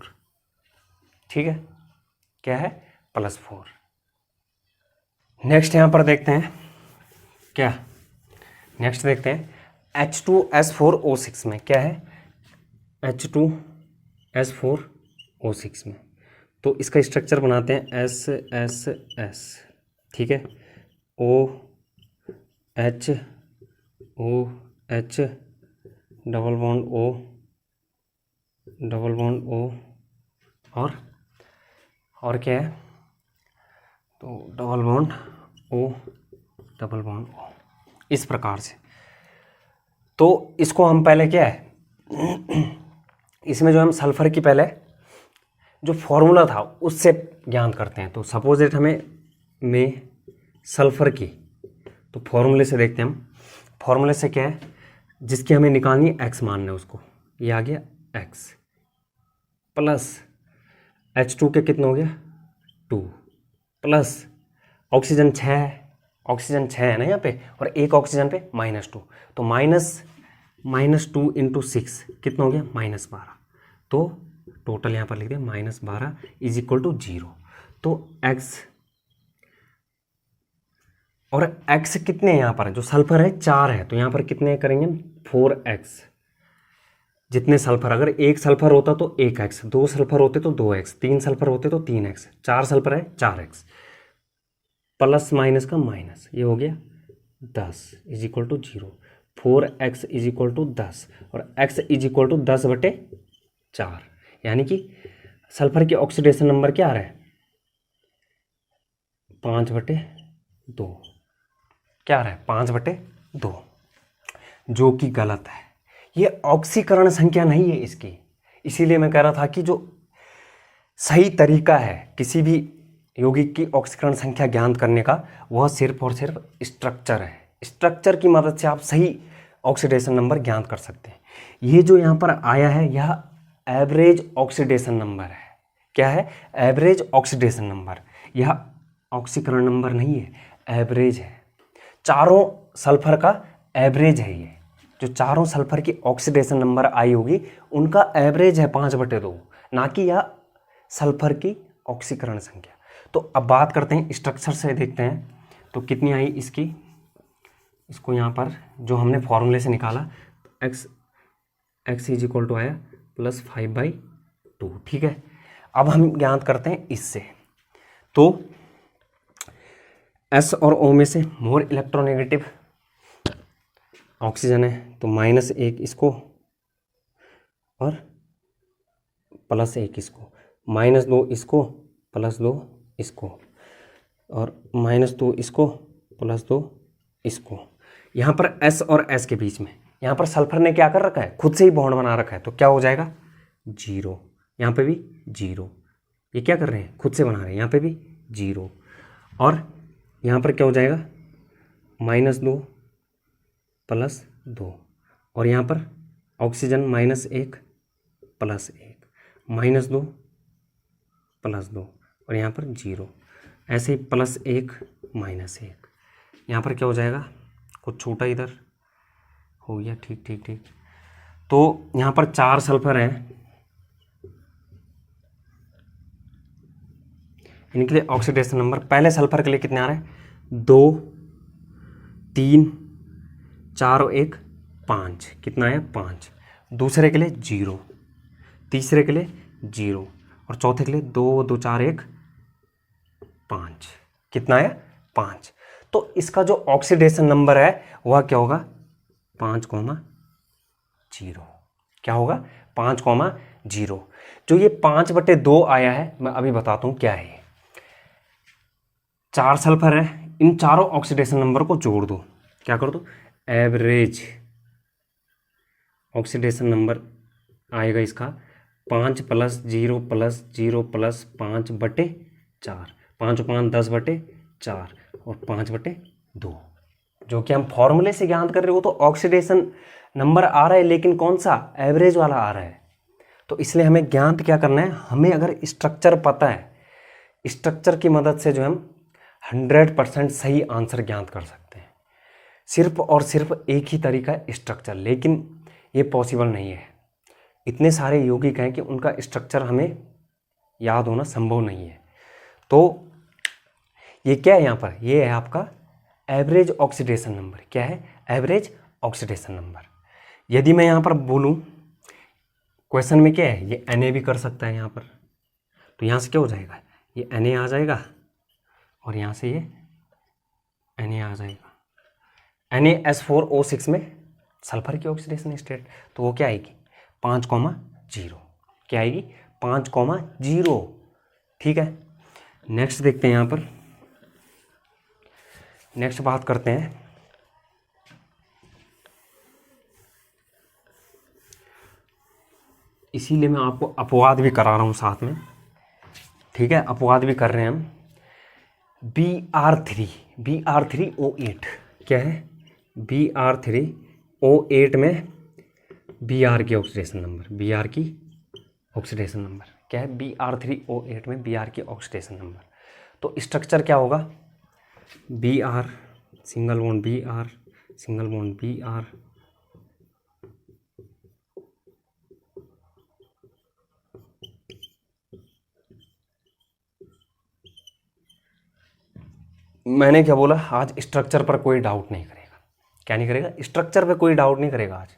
ठीक है, क्या है, +4। नेक्स्ट यहाँ पर देखते हैं क्या, नेक्स्ट देखते हैं H2S4O6 में क्या है, H2S4O6 में। तो इसका स्ट्रक्चर बनाते हैं SSS। ठीक है, OH डबल बॉन्ड O और क्या है, तो डबल बॉन्ड O इस प्रकार से। तो इसको हम पहले क्या है इसमें जो हम सल्फर की पहले जो फॉर्मूला था उससे ज्ञान करते हैं। तो सपोजिट हमें में सल्फर की, तो फॉर्मूले से देखते हैं हम। फॉर्मूले से क्या है, जिसकी हमें निकालनी है x मानना है उसको, ये आ गया x प्लस H2 के कितना हो गया 2 प्लस ऑक्सीजन 6 है, ऑक्सीजन 6 है ना यहाँ पे, और एक ऑक्सीजन पे -2, तो -2 × 6 कितना हो गया -12। तो टोटल यहाँ पर लिख दिया -12 = 0। तो x और x कितने हैं यहाँ पर, जो सल्फर है 4 है, तो यहाँ पर कितने करेंगे 4x। जितने सल्फर, अगर एक सल्फर होता तो 1x, 2 सल्फर होते तो 2x, 3 सल्फर होते तो 3x, 4 सल्फर है 4x, प्लस माइनस का माइनस, ये हो गया 10 = 0। 4x = 10 और x = 10/4, यानी कि सल्फर की ऑक्सीडेशन नंबर क्या आ रहा है 5/2, क्या आ रहा है 5/2, जो कि गलत है। ये ऑक्सीकरण संख्या नहीं है इसकी, इसीलिए मैं कह रहा था कि जो सही तरीका है किसी भी यौगिक की ऑक्सीकरण संख्या ज्ञात करने का, वह सिर्फ और सिर्फ स्ट्रक्चर है। स्ट्रक्चर की मदद से आप सही ऑक्सीडेशन नंबर ज्ञात कर सकते हैं। ये जो यहाँ पर आया है यह एवरेज ऑक्सीडेशन नंबर है। क्या है, एवरेज ऑक्सीडेशन नंबर। यह ऑक्सीकरण नंबर नहीं है, एवरेज है। चारों सल्फर का एवरेज है ये, जो चारों सल्फर की ऑक्सीडेशन नंबर आई होगी उनका एवरेज है 5/2, ना कि यह सल्फर की ऑक्सीकरण संख्या। तो अब बात करते हैं स्ट्रक्चर से, देखते हैं तो कितनी आई इसकी। इसको यहाँ पर जो हमने फॉर्मूले से निकाला, x = आया +5/2। ठीक है, अब हम ज्ञात करते हैं इससे। तो S और O में से मोर इलेक्ट्रोनेगेटिव ऑक्सीजन है, तो -1 इसको और +1 इसको, -2 इसको, +2 इसको, और -2 इसको, +2 इसको। यहाँ पर S और S के बीच में यहाँ पर सल्फर ने क्या कर रखा है, खुद से ही बॉन्ड बना रखा है, तो क्या हो जाएगा 0। यहाँ पे भी 0, ये क्या कर रहे हैं, खुद से बना रहे हैं, यहाँ पे भी 0। और यहाँ पर क्या हो जाएगा -2 +2, और यहाँ पर ऑक्सीजन -1 +1, -2 +2, और यहाँ पर 0। ऐसे ही +1 -1, यहाँ पर क्या हो जाएगा, कुछ छोटा इधर हो गया, ठीक। तो यहाँ पर 4 सल्फर हैं, इनके लिए ऑक्सीडेशन नंबर पहले सल्फर के लिए कितने आ रहे हैं, 2, 3, 4 और 1 5, कितना है 5। दूसरे के लिए 0, तीसरे के लिए 0 और चौथे के लिए 2, 2, 4, 1 5, कितना है 5। तो इसका जो ऑक्सीडेशन नंबर है वह क्या होगा, 5,0। क्या होगा, 5,0। जो ये 5/2 आया है, मैं अभी बताता हूँ क्या है ये। 4 सल्फर है, इन चारों ऑक्सीडेशन नंबर को जोड़ दो, क्या कर दो, एवरेज ऑक्सीडेशन नंबर आएगा इसका 5 + 0 + 0 + 5/4, 5 और 5 10/4 और 5/2। जो कि हम फॉर्मूले से ज्ञात कर रहे हो तो ऑक्सीडेशन नंबर आ रहा है, लेकिन कौन सा, एवरेज वाला आ रहा है। तो इसलिए हमें ज्ञात क्या करना है, हमें अगर स्ट्रक्चर पता है, स्ट्रक्चर की मदद से जो हम 100% सही आंसर ज्ञात कर सकते हैं। सिर्फ और सिर्फ एक ही तरीका है स्ट्रक्चर, लेकिन ये पॉसिबल नहीं है। इतने सारे यौगिक हैं कि उनका स्ट्रक्चर हमें याद होना संभव नहीं है। तो ये क्या है यहाँ पर, ये है आपका एवरेज ऑक्सीडेशन नंबर। क्या है, एवरेज ऑक्सीडेशन नंबर। यदि मैं यहाँ पर बोलूँ क्वेश्चन में क्या है, ये Na भी कर सकता है यहाँ पर, तो यहाँ से क्या हो जाएगा, ये Na आ जाएगा और यहाँ से ये Na आ जाएगा। NaS4O6 में सल्फर की ऑक्सीडेशन स्टेट, तो वो क्या आएगी, 5,0। क्या आएगी, 5,0। ठीक है, नेक्स्ट देखते हैं यहाँ पर, नेक्स्ट बात करते हैं इसीलिए मैं आपको अपवाद भी करा रहा हूँ साथ में। ठीक है, अपवाद भी कर रहे हैं हम। Br3O8 क्या है, Br3O8 में Br की ऑक्सीडेशन नंबर, Br की ऑक्सीडेशन नंबर क्या है, Br3O8 में Br की ऑक्सीडेशन नंबर। तो स्ट्रक्चर क्या होगा, Br single bond Br single bond Br मैंने क्या बोला, आज स्ट्रक्चर पर कोई डाउट नहीं करेगा। क्या नहीं करेगा, स्ट्रक्चर पे कोई डाउट नहीं करेगा आज।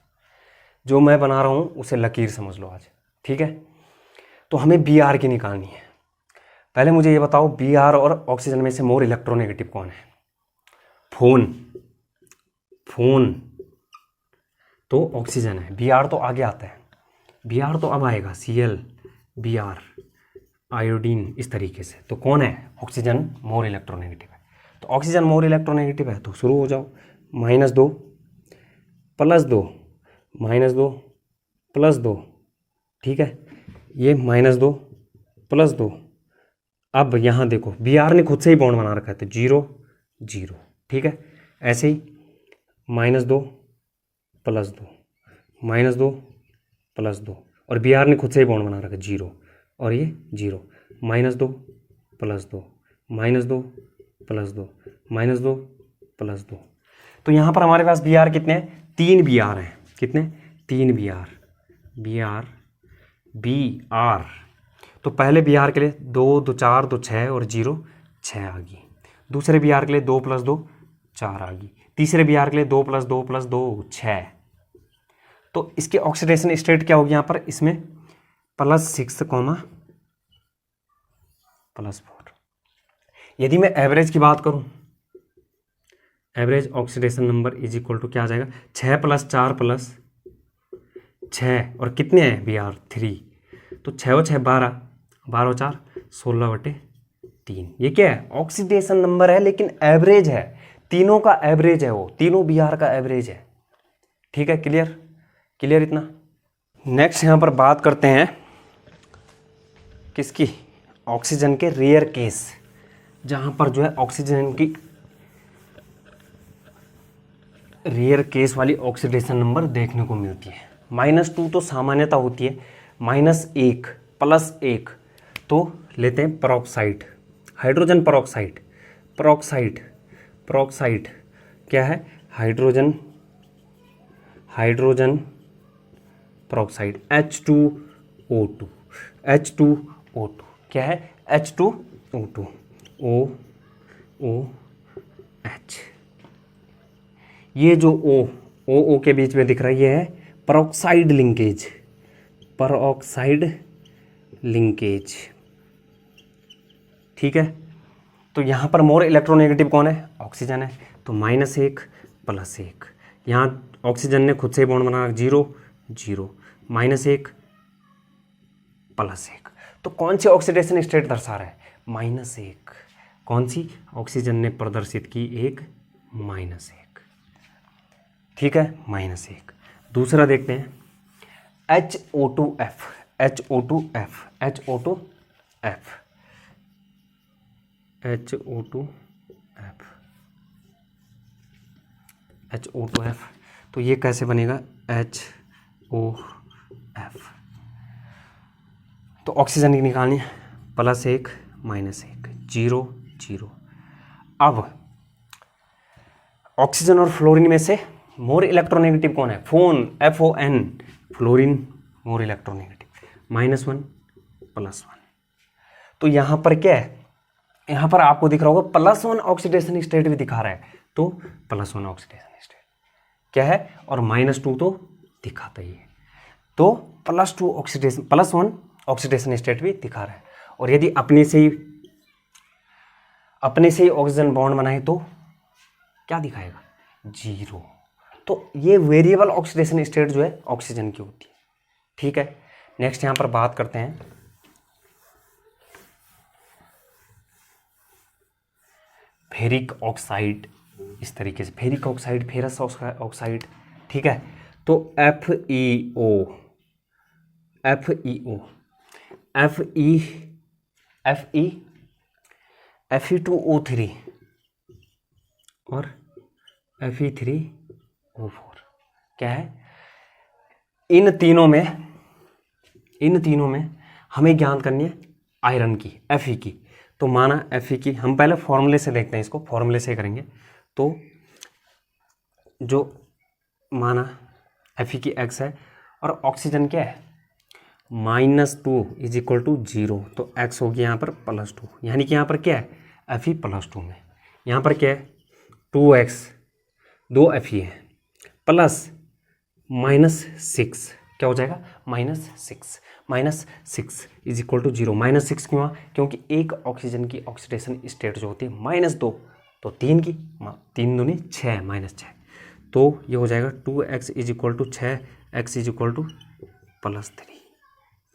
जो मैं बना रहा हूँ उसे लकीर समझ लो आज। ठीक है, तो हमें Br की निकालनी है। पहले मुझे ये बताओ, Br और ऑक्सीजन में से मोर इलेक्ट्रोनेगेटिव कौन है, फोन तो ऑक्सीजन है, Br तो आगे आता है, Br तो अब आएगा Cl Br आयोडीन, इस तरीके से। तो कौन है, ऑक्सीजन मोर इलेक्ट्रोनेगेटिव है। तो ऑक्सीजन मोर इलेक्ट्रोनेगेटिव है, तो शुरू हो जाओ, -2 + 2 -2 + 2। ठीक है, ये -2 + 2। अब यहाँ देखो Br ने खुद से ही बॉन्ड बना रखा है, तो 0 0। ठीक है, ऐसे ही -2 + 2 -2 + 2 और Br ने खुद से ही बॉन्ड बना रखा है 0 और ये 0 -2 + 2 -2 + 2 -2 + 2। तो यहाँ पर हमारे पास Br कितने हैं, 3 Br हैं। कितने, 3 Br। तो पहले Br के लिए 2 2 4 2 6 और 0 6 आ गई। दूसरे Br के लिए 2 + 2 4 आ गई। तीसरे Br के लिए 2 + 2 + 2 6। तो इसके ऑक्सीडेशन स्टेट क्या होगी यहाँ पर, इसमें +6, +4। यदि मैं एवरेज की बात करूं, average oxidation number is equal to क्या आ जाएगा, 6 + 4 + 6 और कितने हैं Br 3, तो 6 और 6 12, 12 और 4 16/3। ये क्या है, ऑक्सीडेशन नंबर है, लेकिन एवरेज है, तीनों का एवरेज है, वो तीनों Br का एवरेज है। ठीक है, क्लियर इतना। नेक्स्ट यहाँ पर बात करते हैं किसकी, ऑक्सीजन के रेयर केस, जहाँ पर जो है ऑक्सीजन की रेयर केस वाली ऑक्सीडेशन नंबर देखने को मिलती है। -2 तो सामान्यता होती है, -1 +1 तो लेते हैं पेरोक्साइड, हाइड्रोजन पेरोक्साइड क्या है, हाइड्रोजन पेरोक्साइड H2O2 क्या है, H2O2 O2 O O H। ये जो O के बीच में दिख रहा है ये है परऑक्साइड लिंकेज, परऑक्साइड लिंकेज। ठीक है, तो यहाँ पर मोर इलेक्ट्रोनेगेटिव कौन है? ऑक्सीजन है, तो -1 +1। यहाँ ऑक्सीजन ने खुद से बॉन्ड बना 0 0 -1 +1। तो कौन सी ऑक्सीडेशन स्टेट दर्शा रहा है? -1। कौन सी? ऑक्सीजन ने प्रदर्शित की एक -1। ठीक है, -1। दूसरा देखते हैं HO2F। HO2F HO2F HO2F HO2F। तो ये कैसे बनेगा? HOF। तो ऑक्सीजन की निकालनी है, +1 -1 0 0। अब ऑक्सीजन और फ्लोरीन में से मोर इलेक्ट्रोनेगेटिव कौन है? FON, fluorine more electronegative, -1 +1। तो यहाँ पर क्या है? यहाँ पर आपको दिख रहा होगा +1 ऑक्सीडेशन स्टेट भी दिखा रहा है, तो +1 ऑक्सीडेशन स्टेट क्या है, और -2 तो दिखाता ही है, तो +1 ऑक्सीडेशन स्टेट भी दिखा रहा है। और यदि अपने से ही ऑक्सीजन बॉन्ड बनाए तो क्या दिखाएगा? 0। तो ये वेरिएबल ऑक्सीडेशन स्टेट जो है ऑक्सीजन की होती है। ठीक है, नेक्स्ट यहाँ पर बात करते हैं फेरिक ऑक्साइड। इस तरीके से फेरिक ऑक्साइड, फेरस ऑक्साइड। ठीक है, तो FeO Fe2O3 और Fe3O4 क्या है? इन तीनों में हमें ज्ञात करनी है आयरन की, Fe की। तो माना Fe की, हम पहले फॉर्मूले से देखते हैं, इसको फॉर्मूले से करेंगे। तो जो माना Fe की X है और ऑक्सीजन क्या है? -2 = 0, तो X होगी यहाँ पर +2, यानी कि यहाँ पर क्या है? Fe +2 में, यहाँ पर क्या है? 2X 2 Fe है प्लस -6, क्या हो जाएगा? -6 = 0। -6 क्यों? क्योंकि एक ऑक्सीजन की ऑक्सीडेशन स्टेट जो होती है -2, तो 3 की 3 दूनी 6 -6, तो ये हो जाएगा 2X = 6, X = +3।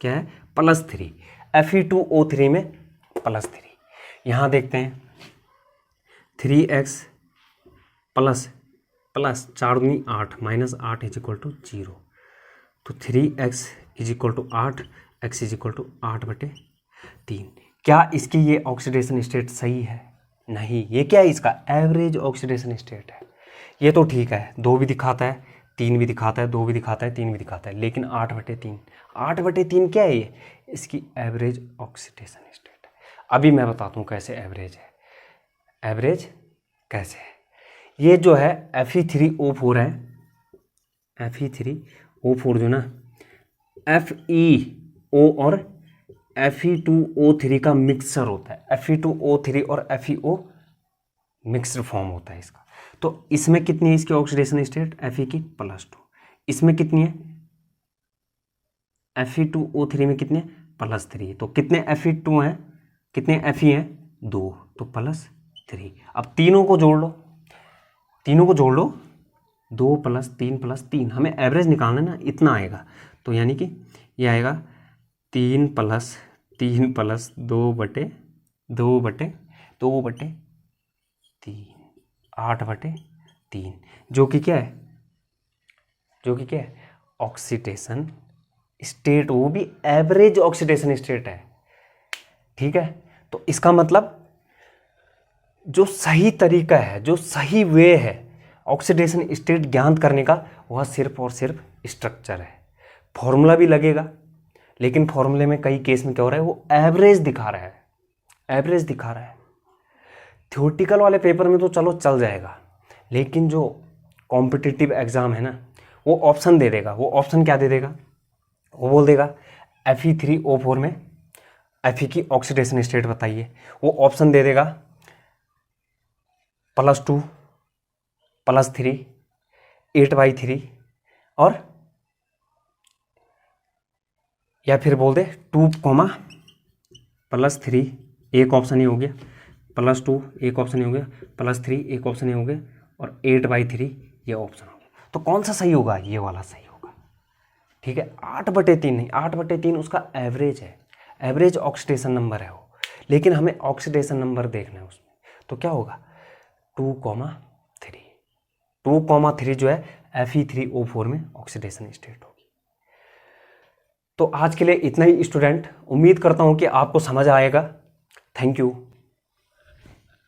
क्या है? +3। Fe2O3 में +3। यहाँ देखते हैं 3X प्लस 4 दूनी 8 -8 = 0, तो 3X = 8, X = 8/3। क्या इसकी ये ऑक्सीडेशन स्टेट सही है? नहीं। ये क्या है? इसका एवरेज ऑक्सीडेशन स्टेट है। ये तो ठीक है, 2 भी दिखाता है, 3 भी दिखाता है, 2 भी दिखाता है, 3 भी दिखाता है, लेकिन 8/3 क्या है? ये इसकी एवरेज ऑक्सीडेशन स्टेट है। अभी मैं बताता हूँ कैसे एवरेज है। एवरेज कैसे है? ये जो है Fe3O4 है, Fe3O4 जो ना FeO और Fe2O3 का मिक्सचर होता है। Fe2O3 और FeO मिक्सड फॉर्म होता है इसका। तो इसमें कितनी है इसकी ऑक्सीडेशन स्टेट? Fe की +2। इसमें कितनी है? Fe2O3 में कितने? +3। तो कितने Fe2 हैं? कितने Fe हैं? 2, तो +3। अब तीनों को जोड़ लो, 2 + 3 + 3, हमें एवरेज निकालना है ना, इतना आएगा। तो यानी कि ये आएगा 3 + 3 + 2/3, 8/3, जो कि क्या है? ऑक्सीडेशन स्टेट, वो भी एवरेज ऑक्सीडेशन स्टेट है। ठीक है, तो इसका मतलब जो सही तरीका है, जो सही वे है ऑक्सीडेशन स्टेट ज्ञात करने का, वह सिर्फ और सिर्फ स्ट्रक्चर है। फॉर्मूला भी लगेगा, लेकिन फॉर्मूले में कई केस में क्या हो रहा है? वो एवरेज दिखा रहा है। थ्योरेटिकल वाले पेपर में तो चलो चल जाएगा, लेकिन जो कॉम्पिटिटिव एग्जाम है ना, वो ऑप्शन दे देगा। वो ऑप्शन क्या दे देगा? वो बोल देगा Fe3O4 में Fe की ऑक्सीडेशन स्टेट बताइए। वो ऑप्शन दे देगा +2, +3, 8/3 और या फिर बोल दे 2, +3 एक ऑप्शन ही हो गया, +2 एक ऑप्शन ही हो गया, +3 एक ऑप्शन ही हो गया और 8/3 ये ऑप्शन हो गया। तो कौन सा सही होगा? ये वाला सही होगा। ठीक है, 8/3 नहीं, 8/3 उसका एवरेज है, एवरेज ऑक्सीडेशन नंबर है वो, लेकिन हमें ऑक्सीडेशन नंबर देखना है उसमें। तो क्या होगा? 2,3, 2,3 जो है Fe3O4 में ऑक्सीडेशन स्टेट होगी। तो आज के लिए इतना ही स्टूडेंट, उम्मीद करता हूँ कि आपको समझ आएगा। Thank you.